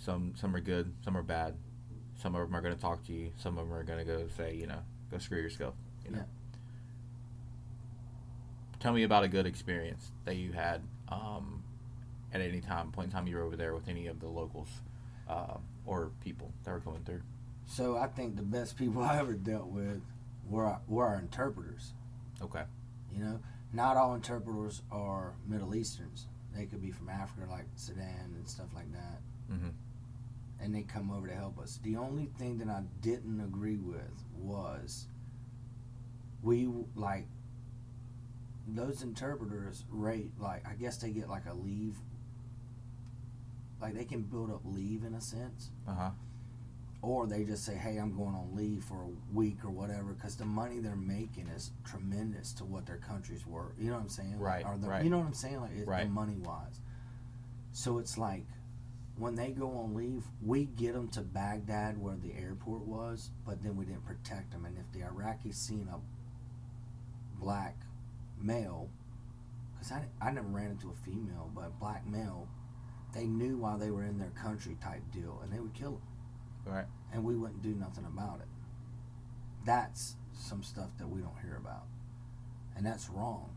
Some are good, some are bad. Some of them are going to talk to you. Some of them are going to go say, you know, go screw yourself. You know. Yeah. Tell me about a good experience that you had. At any point in time you were over there with any of the locals or people that were going through. So I think the best people I ever dealt with were our interpreters. Okay. You know, not all interpreters are Middle Easterns. They could be from Africa, like Sudan and stuff like that. Mm-hmm. And they come over to help us. The only thing that I didn't agree with was those interpreters rate, like, I guess they get like a leave. Like they can build up leave in a sense. Uh-huh. Or they just say, hey, I'm going on leave for a week or whatever, because the money they're making is tremendous to what their countries were. You know what I'm saying? Right, right. You know what I'm saying? Like, right. Money-wise. So it's like, when they go on leave, we get them to Baghdad where the airport was, but then we didn't protect them. And if the Iraqis seen a black male, because I never ran into a female, but a black male, they knew while they were in their country type deal, and they would kill them. Right. And we wouldn't do nothing about it. That's some stuff that we don't hear about. And that's wrong.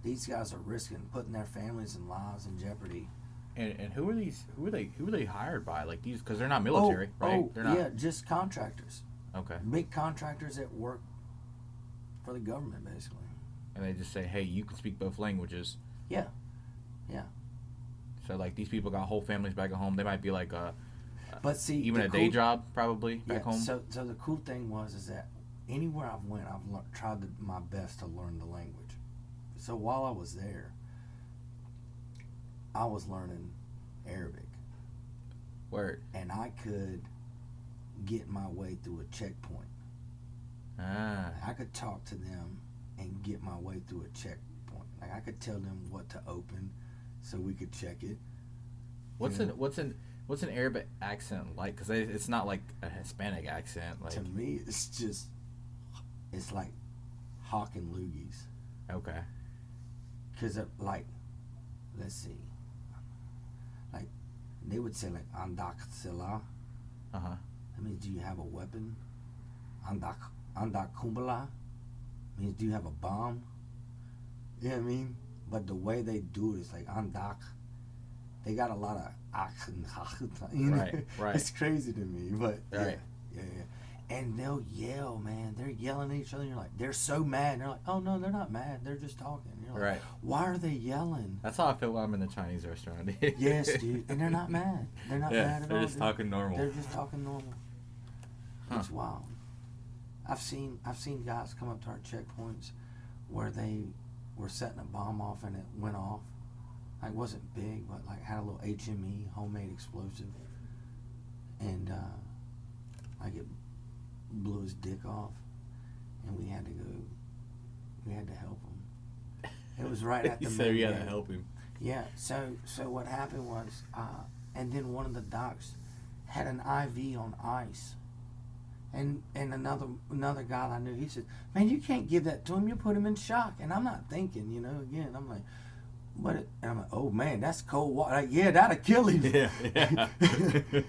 These guys are risking putting their families and lives in jeopardy. And who are they hired by? Like these, because they're not military, right? They're not. Yeah, just contractors. Okay. Big contractors that work for the government, basically. And they just say, hey, you can speak both languages. Yeah. Yeah. So like these people got whole families back at home. They might be like but see, even a day job probably back home. So the cool thing is that anywhere I've went, I've tried my best to learn the language. So while I was there, I was learning Arabic. Word. And I could get my way through a checkpoint. Ah. I could talk to them and get my way through a checkpoint. Like I could tell them what to open so we could check it. What's an Arabic accent like? Because it's not like a Hispanic accent. Like, to me, it's like hawking loogies. Okay. Because, like, let's see. Like, they would say, like, Andak Sila. Uh-huh. That means, do you have a weapon? Andak Kumbala means, do you have a bomb? You know what I mean? But the way they do it is like Andak. They got a lot of you know? Right. It's crazy to me, but right. Yeah. And they'll yell, man. They're yelling at each other. And you're like, they're so mad. And they're like, oh no, they're not mad. They're just talking. And you're like, Right. Why are they yelling? That's how I feel when I'm in the Chinese restaurant. Yes, dude. And they're not mad. They're not mad at all. They're just talking normal. They're just talking normal. Huh. It's wild. I've seen guys come up to our checkpoints where they were setting a bomb off and it went off. Like, it wasn't big, but like had a little HME, homemade explosive, and like it blew his dick off, and we had to help him. It was right at the So you had to help him. Yeah. So what happened was, and then one of the docs had an IV on ice. And another guy I knew, he said, man, you can't give that to him. You put him in shock. And I'm not thinking, again, I'm like, and I'm like, oh man, that's cold water. Like, yeah, that'll kill him. Yeah.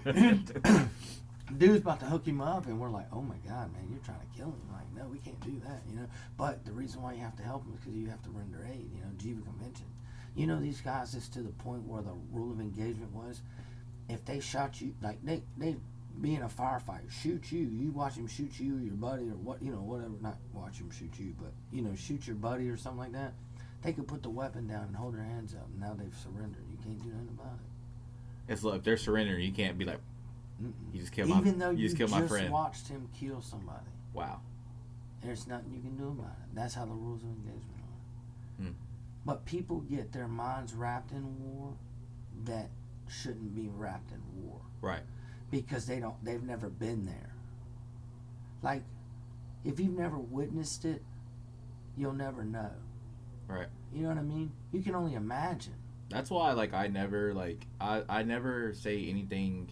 And dude's about to hook him up, and we're like, oh my God, man, you're trying to kill him. Like, no, we can't do that, But the reason why you have to help him is because you have to render aid, Geneva Convention. These guys, it's to the point where the rule of engagement was, if they shot you, like they be in a firefight, shoot you watch him shoot you or your buddy or whatever, not watch him shoot you, but shoot your buddy or something like that, they could put the weapon down and hold their hands up, and now they've surrendered. You can't do nothing about it. It's like, if they're surrendering, you can't be like, you just killed Even though you just killed my friend. Watched him kill somebody. Wow. There's nothing you can do about it. That's how the rules of engagement are. Hmm. But people get their minds wrapped in war that shouldn't be wrapped in war. Right. Because they've never been there. Like, if you've never witnessed it, you'll never know. Right. You know what I mean? You can only imagine. That's why, I never say anything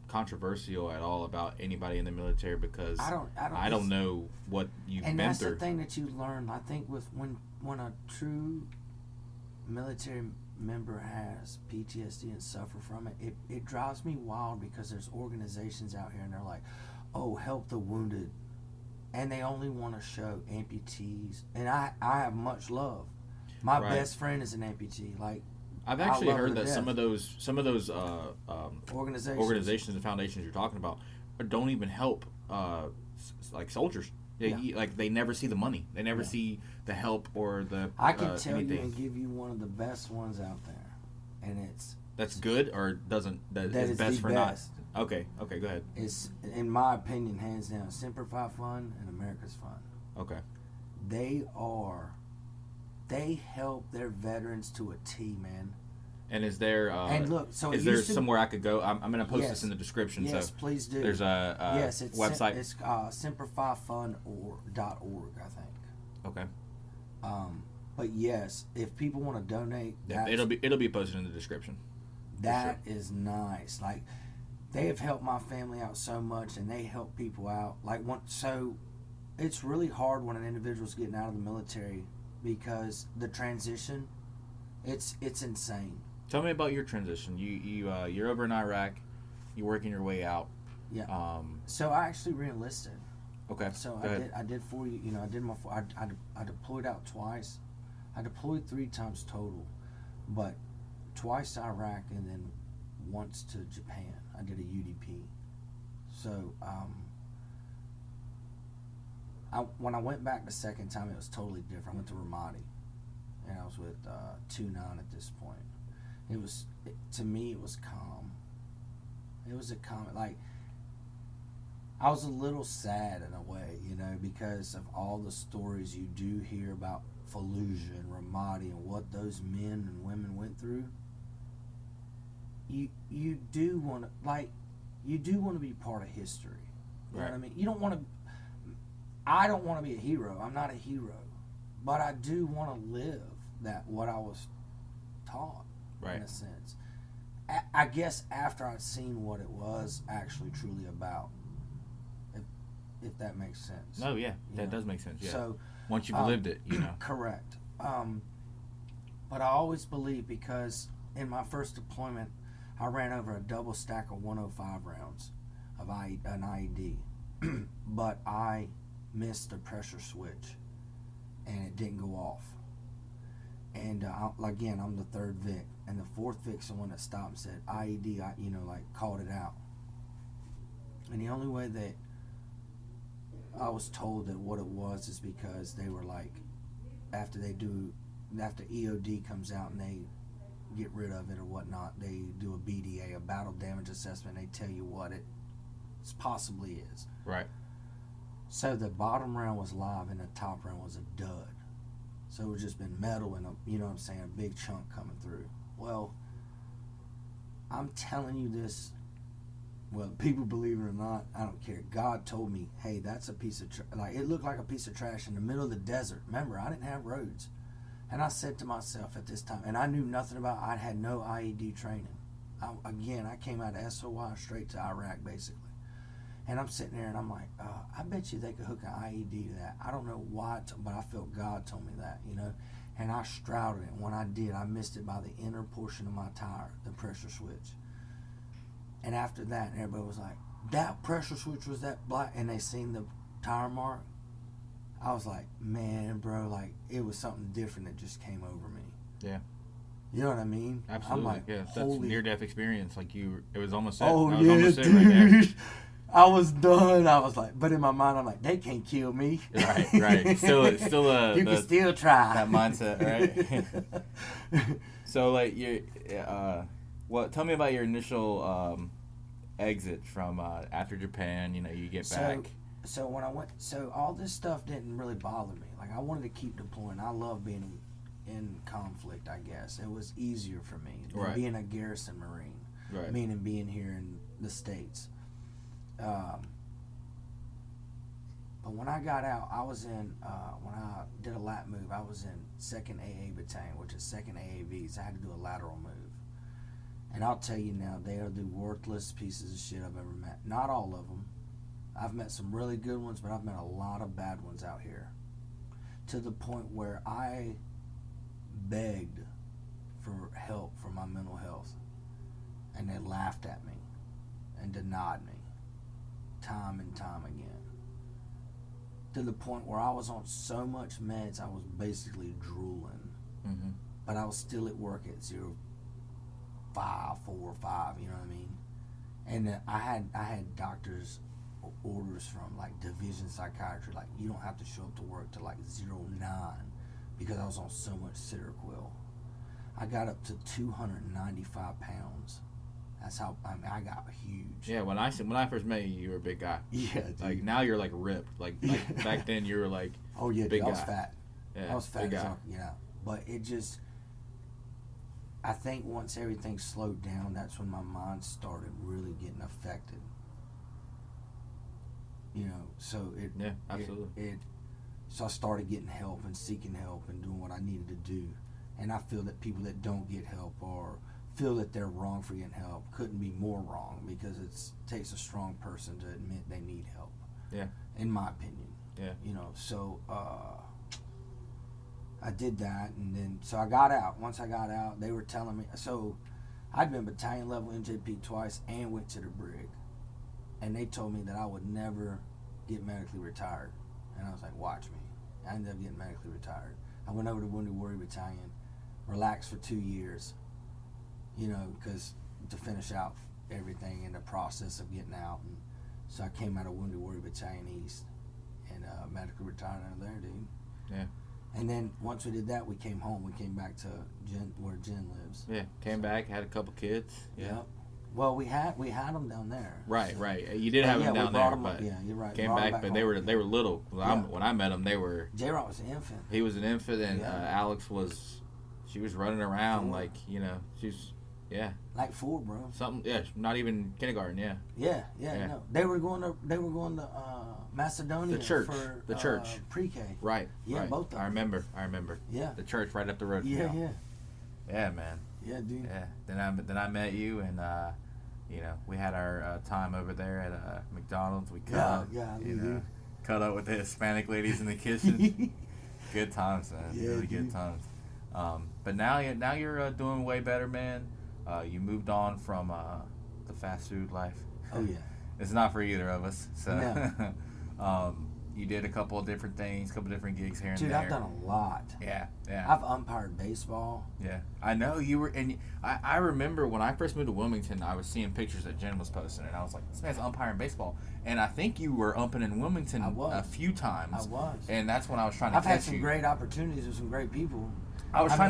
controversial at all about anybody in the military, because I don't know what you've been through. And that's the thing that you learn, I think, with when a true military member has PTSD and suffer from it, it drives me wild, because there's organizations out here and they're like, oh, help the wounded, and they only want to show amputees. And I have much love. My best friend is an amputee. Like, I've actually heard that some of those organizations and foundations you're talking about don't even help like soldiers. They never see the money. They never see the help or the I can tell anything. you and give you one of the best ones out there, and that's good, or doesn't that is best for best. Not okay go ahead. It's, in my opinion, hands down, Semper Fi Fund and America's Fund. Okay. They help their veterans to a T, man. And is there and look, so is there somewhere I could go? I'm going to post this in the description. Yes, so please do. There's a it's website. It's semperfifund.org, I think. Okay. But yes, if people want to donate, it'll be posted in the description. That is nice. Like, they have helped my family out so much, and they help people out. So it's really hard when an individual's getting out of the military, because the transition, it's insane. Tell me about your transition. You're over in Iraq. You're working your way out. Yeah. So I actually re-enlisted. Okay. So I did 4 years. I deployed out twice. I deployed 3 times total, but twice to Iraq and then once to Japan. I did a UDP. So when I went back the second time, it was totally different. I went to Ramadi, and I was with 229 at this point. To me, it was calm. It was a calm, I was a little sad in a way, because of all the stories you do hear about Fallujah and Ramadi and what those men and women went through. You do want to be part of history. You know what I mean? You don't want to. I don't want to be a hero. I'm not a hero, but I do want to live what I was taught, in a sense. I guess after I'd seen what it was actually truly about, if that makes sense. No, yeah, You that know? does make sense. Yeah. So once you've lived it, you know. correct. But I always believe, because in my first deployment, I ran over a double stack of 105 rounds of an IED, but I missed the pressure switch, and it didn't go off. And again, I'm the third Vic, and the fourth Vic's the one that stopped and said IED, called it out. And the only way that I was told that what it was is because they were like, after EOD comes out and they get rid of it or whatnot, they do a BDA, a battle damage assessment. They tell you what it possibly is. Right. So the bottom round was live and the top round was a dud. So it was just been metal and a big chunk coming through. Well, I'm telling you this, well, people believe it or not, I don't care. God told me, hey, that's a piece of it looked like a piece of trash in the middle of the desert. Remember, I didn't have roads. And I said to myself at this time, and I knew nothing about, I had no IED training. I came out of SOI straight to Iraq, basically. And I'm sitting there and I'm like, I bet you they could hook an IED to that. I don't know why, but I felt God told me that, And I shrouded it. When I did, I missed it by the inner portion of my tire, the pressure switch. And after that, everybody was like, that pressure switch was that black, and they seen the tire mark. I was like, man, bro, like, it was something different that just came over me. Yeah. You know what I mean? Absolutely. I'm like, yeah, that's near-death experience. Like, it was almost it. Oh, I was yeah, almost dude. Right there. I was done. I was like, but in my mind, I'm like, they can't kill me. Right. Still you can still try. That mindset, right? So, like, tell me about your initial exit from after Japan. You get back. So when I went, all this stuff didn't really bother me. Like, I wanted to keep deploying. I love being in conflict, I guess. It was easier for me than being a garrison Marine. Right. Meaning being here in the States. But when I got out, I was in, when I did a lat move, I was in 2nd AA Battalion, which is 2nd AAVs. I had to do a lateral move. And I'll tell you now, they are the worthless pieces of shit I've ever met. Not all of them. I've met some really good ones, but I've met a lot of bad ones out here. To the point where I begged for help for my mental health. And they laughed at me and denied me time and time again. To the point where I was on so much meds, I was basically drooling. Mm-hmm. But I was still at work at 5, 4, 5, you know what I mean? And I had doctors' orders from like division psychiatry, like you don't have to show up to work till like 09, because I was on so much Seroquel. I got up to 295 pounds. That's how I got huge. Yeah, when I first met you, you were a big guy. Yeah, dude. Like now you're like ripped. Like back then you were like oh yeah, big dude, guy. I was fat. Yeah, I was fat big as guy. all, But it just, I think once everything slowed down, that's when my mind started really getting affected. So it. Yeah, absolutely. So I started getting help and seeking help and doing what I needed to do. And I feel that people that don't get help or feel that they're wrong for getting help couldn't be more wrong, because it takes a strong person to admit they need help. Yeah. In my opinion. Yeah. So I did that, and then so I got out. Once I got out, they were telling me, so I'd been battalion level NJP twice and went to the brig, and they told me that I would never get medically retired. And I was like, watch me. I ended up getting medically retired. I went over to Wounded Warrior Battalion, relaxed for 2 years, because to finish out everything in the process of getting out. And so I came out of Wounded Warrior Battalion East and medically retired out of there, dude. Yeah. And then once we did that, we came home. We came back to where Jen lives. Yeah, came back, had a couple kids. Yeah. Yep. Well, we had them down there. Right, so. right. You did have them down there, but yeah, you're right. Came back, but they were little. When I met them, they were. J-Rock was an infant. He was an infant, and Alex was. She was running around 4. She's. Yeah. Like 4, bro. Something. Yeah, not even kindergarten. Yeah. Yeah. No. They were going to Macedonia. The church. For, the church. Pre-K. Right. Yeah, right. both of them. I remember. Yeah. The church right up the road. Yeah. Yeah, man. Yeah, dude. Yeah. Then I met you, and You know, we had our time over there at McDonald's. We cut up, yeah, you know, cut up with the Hispanic ladies in the kitchen. Good times, man. Yeah, really good times. But now you're doing way better, man. You moved on from the fast food life. Oh yeah. It's not for either of us. So, no. You did a couple of different things, couple different gigs here and Dude, there. I've done a lot. Yeah. I've umpired baseball. Yeah, I know you were, and I remember when I first moved to Wilmington, I was seeing pictures that Jen was posting, and I was like, this man's umpiring baseball. And I think you were umping in Wilmington a few times. I was. And that's when I was trying to catch you. I've had some great opportunities with some great people. I was trying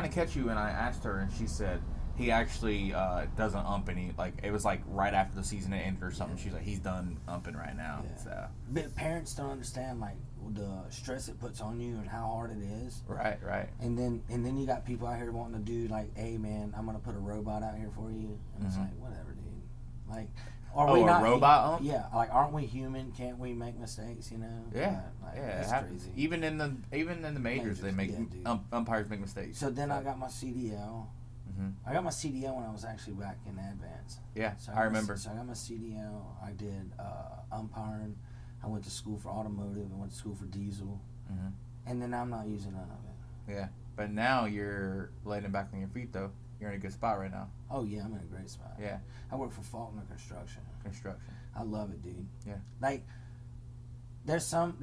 to catch you, and I asked her, and she said he actually doesn't ump any. Like, it was like right after the season ended or something. She's like, he's done umping right now. Yeah. So. But parents don't understand like the stress it puts on you and how hard it is. Right. And then you got people out here wanting to do like, hey man, I'm gonna put a robot out here for you, and it's like, whatever, dude. Like, are we not a robot ump? Yeah, like, aren't we human? Can't we make mistakes? You know? Yeah, like, that's crazy. Even in the majors, they make umpires make mistakes. So then I got my CDL. I got my CDL when I was actually back in advance. Yeah, so I remember. So I got my CDL. I did umpiring. I went to school for automotive. I went to school for diesel. And then I'm not using none of it. Yeah, but now you're laying back on your feet, though. You're in a good spot right now. Oh, yeah, I'm in a great spot. Yeah. I work for Faulkner Construction. I love it, dude. Yeah. Like, there's some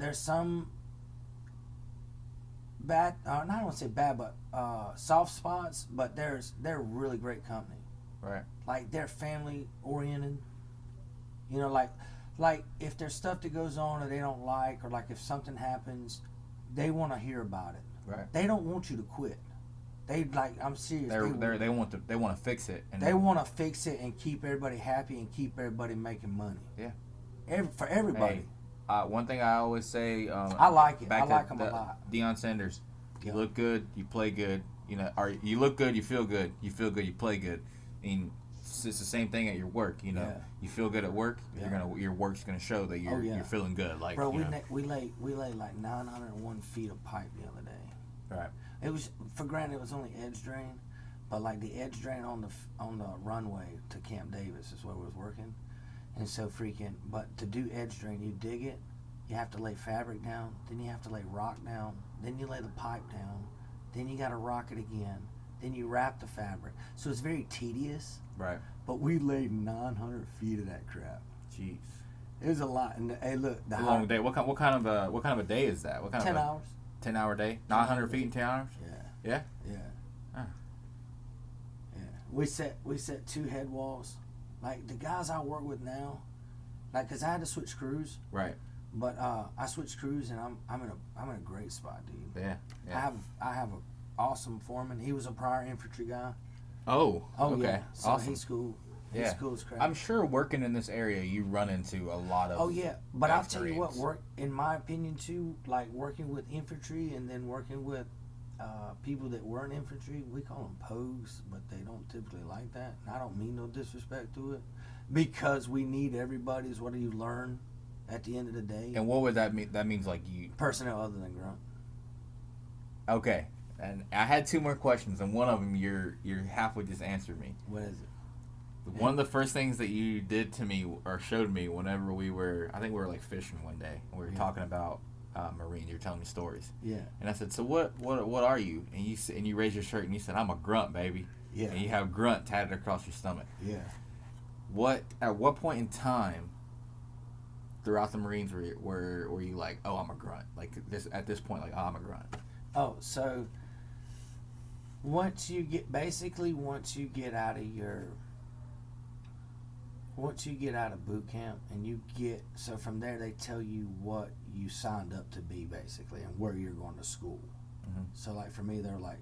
bad, I don't want to say bad, but soft spots, but they're a really great company. Right. Like, they're family oriented. You know, like if there's stuff that goes on or they don't like, or like if something happens, they want to hear about it. Right. They don't want you to quit. They like, I'm serious. They want to fix it. And they want to fix it and keep everybody happy and keep everybody making money. Yeah. For everybody. Hey, one thing I always say. I like it. I like them a lot. Deion Sanders. You look good, you play good. You know, or you look good, you feel good. You feel good, you play good. And it's the same thing at your work. You know, you feel good at work. Your work's gonna show that you're feeling good. Like, bro, we laid like 901 feet of pipe the other day. Right. It was, for granted, it was only edge drain, but like the edge drain on the runway to Camp Davis is where we was working, and so but to do edge drain, you dig it, you have to lay fabric down, then you have to lay rock down, then you lay the pipe down, then you got to rock it again, then you wrap the fabric. So it's very tedious. Right. But we laid 900 feet of that crap. Jeez. It was a lot. And hey, look, a long day. What kind of a day is that? What kind 10 of hours. 10-hour day. 900 feet in 10 hours. Yeah. Yeah. Huh. Yeah. We set 2 head walls. Like the guys I work with now, like, cause I had to switch crews. Right. But I switched crews and I'm in a great spot, dude. Yeah. I have an awesome foreman. He was a prior infantry guy. Oh. Okay. Yeah. So awesome. he's cool. He's cool as crap. I'm sure working in this area, you run into a lot of. Oh yeah, but I'll tell you what. In my opinion, too, like working with infantry and then working with people that weren't infantry, we call them pogues, but they don't typically like that. And I don't mean no disrespect to it, because we need everybody's. What do you learn at the end of the day? And what would that mean? That means like you personnel other than grunt. Okay, and I had 2 more questions, and one of them you're halfway just answered me. What is it? One of the first things that you did to me or showed me whenever I think we were like fishing one day, and we were talking about Marine. You were telling me stories. Yeah. And I said, so what are you? And you raised your shirt and you said, I'm a grunt, baby. Yeah. And you have grunt tatted across your stomach. Yeah. At what point in time throughout the Marines were you like, oh, I'm a grunt? Like at this point, like, oh, I'm a grunt. Oh, so once you get out of boot camp and from there they tell you what you signed up to be, basically, and where you're going to school. So like for me, they're like,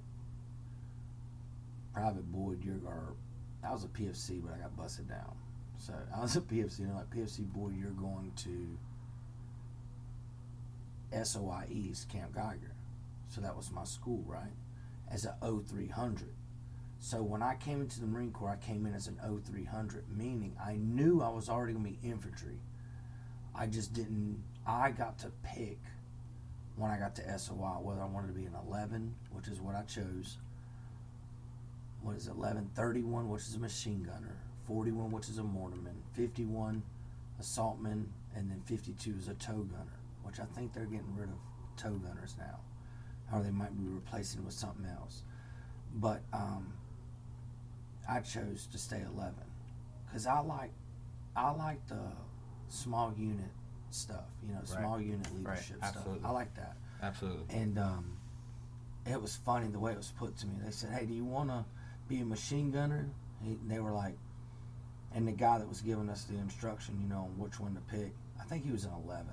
Private Boyd, I was a PFC, but I got busted down. So I was a PFC, and they're like, PFC Boyd, you're going to SOI East, Camp Geiger. So that was my school, right? As a 0300. So when I came into the Marine Corps, I came in as an 0300, meaning I knew I was already going to be infantry. I got to pick when I got to SOI whether I wanted to be an 11, which is what I chose. What is it, 1131, which is a machine gunner, 41, which is a mortarman, 51 assaultman, and then 52 is a tow gunner, which I think they're getting rid of tow gunners now, or they might be replacing it with something else. But I chose to stay 11 because I like the small unit stuff, small unit leadership stuff. I like that. Absolutely. And it was funny the way it was put to me. They said, "Hey, do you want to be a machine gunner?" They were like, and the guy that was giving us the instruction, on which one to pick, I think he was an 11.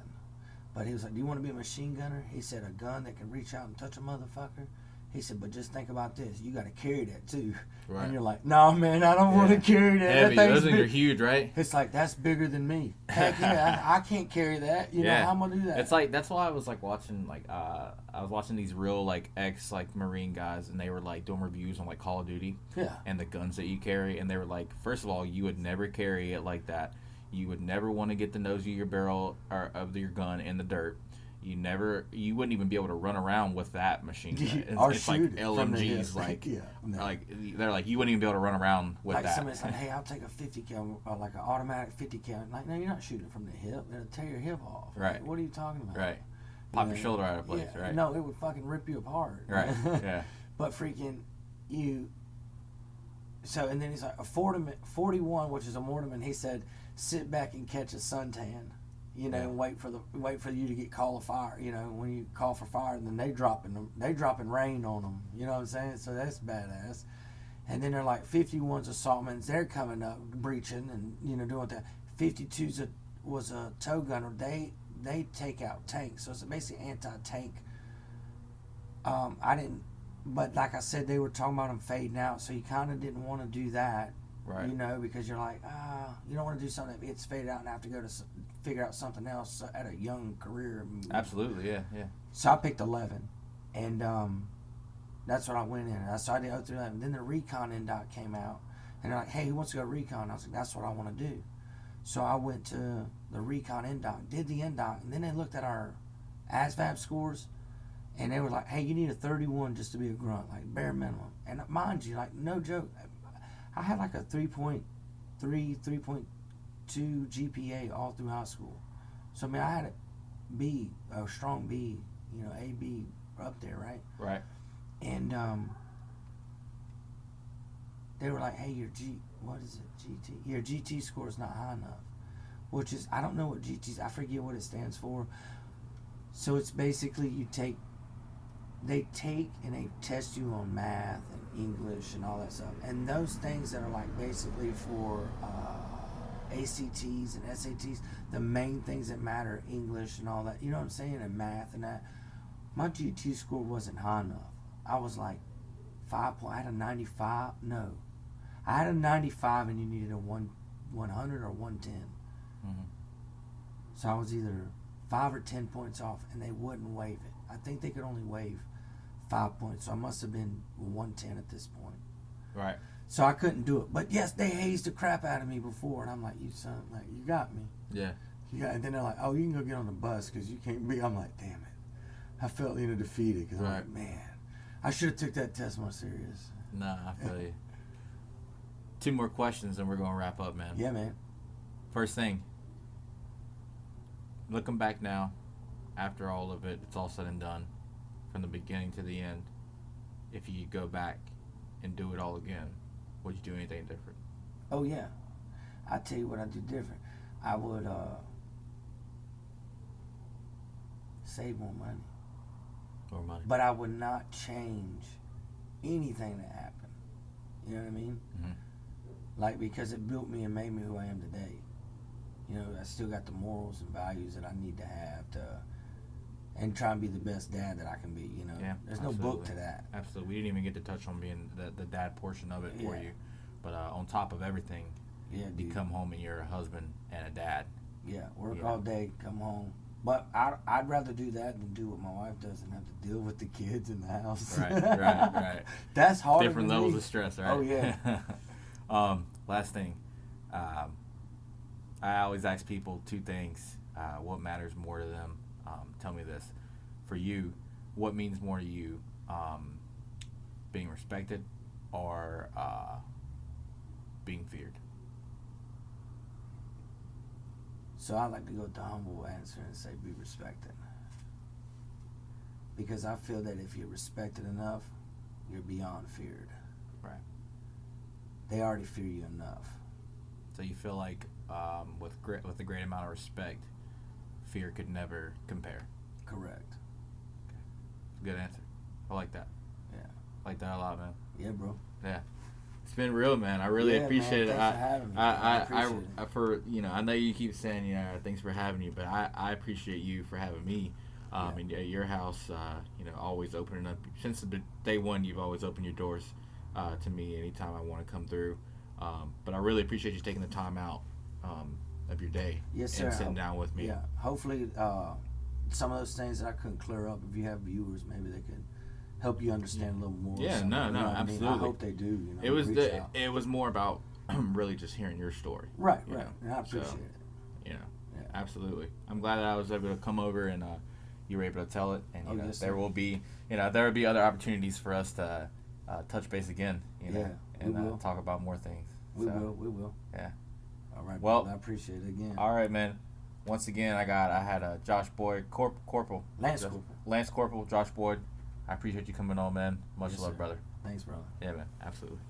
But he was like, "Do you want to be a machine gunner?" He said, "A gun that can reach out and touch a motherfucker." He said, "But just think about this. You got to carry that too." Right. And you're like, "No, man, I don't want to carry that." Heavy. That Those things are huge, right? It's like, that's bigger than me. Heck yeah, I can't carry that. How am I gonna do that? It's like, that's why I was like watching I was watching these real ex Marine guys, and they were like doing reviews on Call of Duty. Yeah. And the guns that you carry, and they were like, first of all, you would never carry it like that. You would never want to get the nose of your barrel or of your gun in the dirt. You wouldn't even be able to run around with that machine gun. It's like LMGs, they're like, you wouldn't even be able to run around with that. Somebody's like, "Hey, I'll take a 50 cal, like an automatic 50 cal." Like, no, you're not shooting from the hip. It'll tear your hip off. Right. Like, what are you talking about? Right. Pop your shoulder out of place. Yeah, right. No, it would fucking rip you apart. Right. Yeah. But freaking you. So, and then he's like, a 41, which is a mortarman. He said, "Sit back and catch a suntan." And wait for you to get call of fire. When you call for fire, and then they dropping rain on them. You know what I'm saying? So that's badass. And then they're like 51's assaultmen. They're coming up breaching and doing that. 52's was a tow gunner. They take out tanks. So it's basically anti-tank. I didn't, but like I said, they were talking about them fading out. So you kind of didn't want to do that. Right. Because you're like, you don't want to do something that it's faded out and have to go to figure out something else at a young career. Absolutely, yeah. So I picked 11, and that's what I went in. So I did 0 through 11. Then the recon NDOT came out, and they're like, "Hey, who wants to go recon?" I was like, "That's what I want to do." So I went to the recon NDOT, did the NDOT, and then they looked at our ASVAB scores, and they were like, "Hey, you need a 31 just to be a grunt, like bare minimum." And mind you, no joke, I had like a 3.3, 3.2 GPA all through high school. So, I had a strong B, A, B up there, right? Right. And they were like, "Hey, your GT? Your GT score is not high enough." Which is, I don't know what GT is. I forget what it stands for. So it's basically they take and they test you on math and English and all that stuff. And those things that are basically for ACTs and SATs, the main things that matter, English and all that, you know what I'm saying, and math and that. My GT score wasn't high enough. I was like 5 point. I had a 95. No, I had a 95, and you needed a 100 or 110. Mm-hmm. So I was either 5 or 10 points off, and they wouldn't waive it. I think they could only waive 5 points, so I must have been 110 at this point. Right. So I couldn't do it. But yes, they hazed the crap out of me before, and I'm like, "You son, you got me." Yeah. And then they're like, "Oh, you can go get on the bus because you can't be." I'm like, "Damn it!" I felt defeated because I'm like, "Man, I should have took that test more serious." Nah, I feel you. 2 more questions, and we're gonna wrap up, man. Yeah, man. First thing, looking back now, after all of it, it's all said and done, from the beginning to the end. If you go back and do it all again, would you do anything different? Oh yeah, I tell you what I do different. I would save more money. More money. But I would not change anything that happened. You know what I mean? Mm-hmm. Because it built me and made me who I am today. I still got the morals and values that I need to have and try and be the best dad that I can be. Yeah, there's no book to that. Absolutely. We didn't even get to touch on being the dad portion of it for you. But on top of everything, you come home and you're a husband and a dad. Yeah, work all day, come home. But I'd rather do that than do what my wife does and have to deal with the kids in the house. Right. That's hard. Different levels of stress, right? Oh, yeah. Last thing. I always ask people 2 things. What matters more to them? Tell me this. For you, what means more to you? Being respected or being feared? So I like to go with the humble answer and say be respected. Because I feel that if you're respected enough, you're beyond feared. Right. They already fear you enough. So you feel like with a great amount of respect, fear could never compare. Correct. Good answer. I like that. Yeah. I like that a lot, man. Yeah, bro. Yeah. It's been real, man. I really appreciate it. Thanks for having me. I appreciate it. For I know you keep saying thanks for having me, but I appreciate you for having me. And your house, always opening up since day one. You've always opened your doors to me anytime I want to come through. But I really appreciate you taking the time out of your day Yes, sir. and sitting down with me. Yeah. Hopefully, some of those things that I couldn't clear up, if you have viewers, maybe they could help you understand a little more. Yeah, absolutely. I hope they do. It was more about really just hearing your story. Right. And I appreciate it. Yeah, absolutely. I'm glad that I was able to come over and you were able to tell it. And there will be other opportunities for us to touch base again. And talk about more things. We will. Yeah. All right. Well, I appreciate it again. All right, man. Once again, I had Josh Boyd, Lance Corporal Josh Boyd. I appreciate you coming on, man. Much love, brother. Thanks, brother. Yeah, man. Absolutely.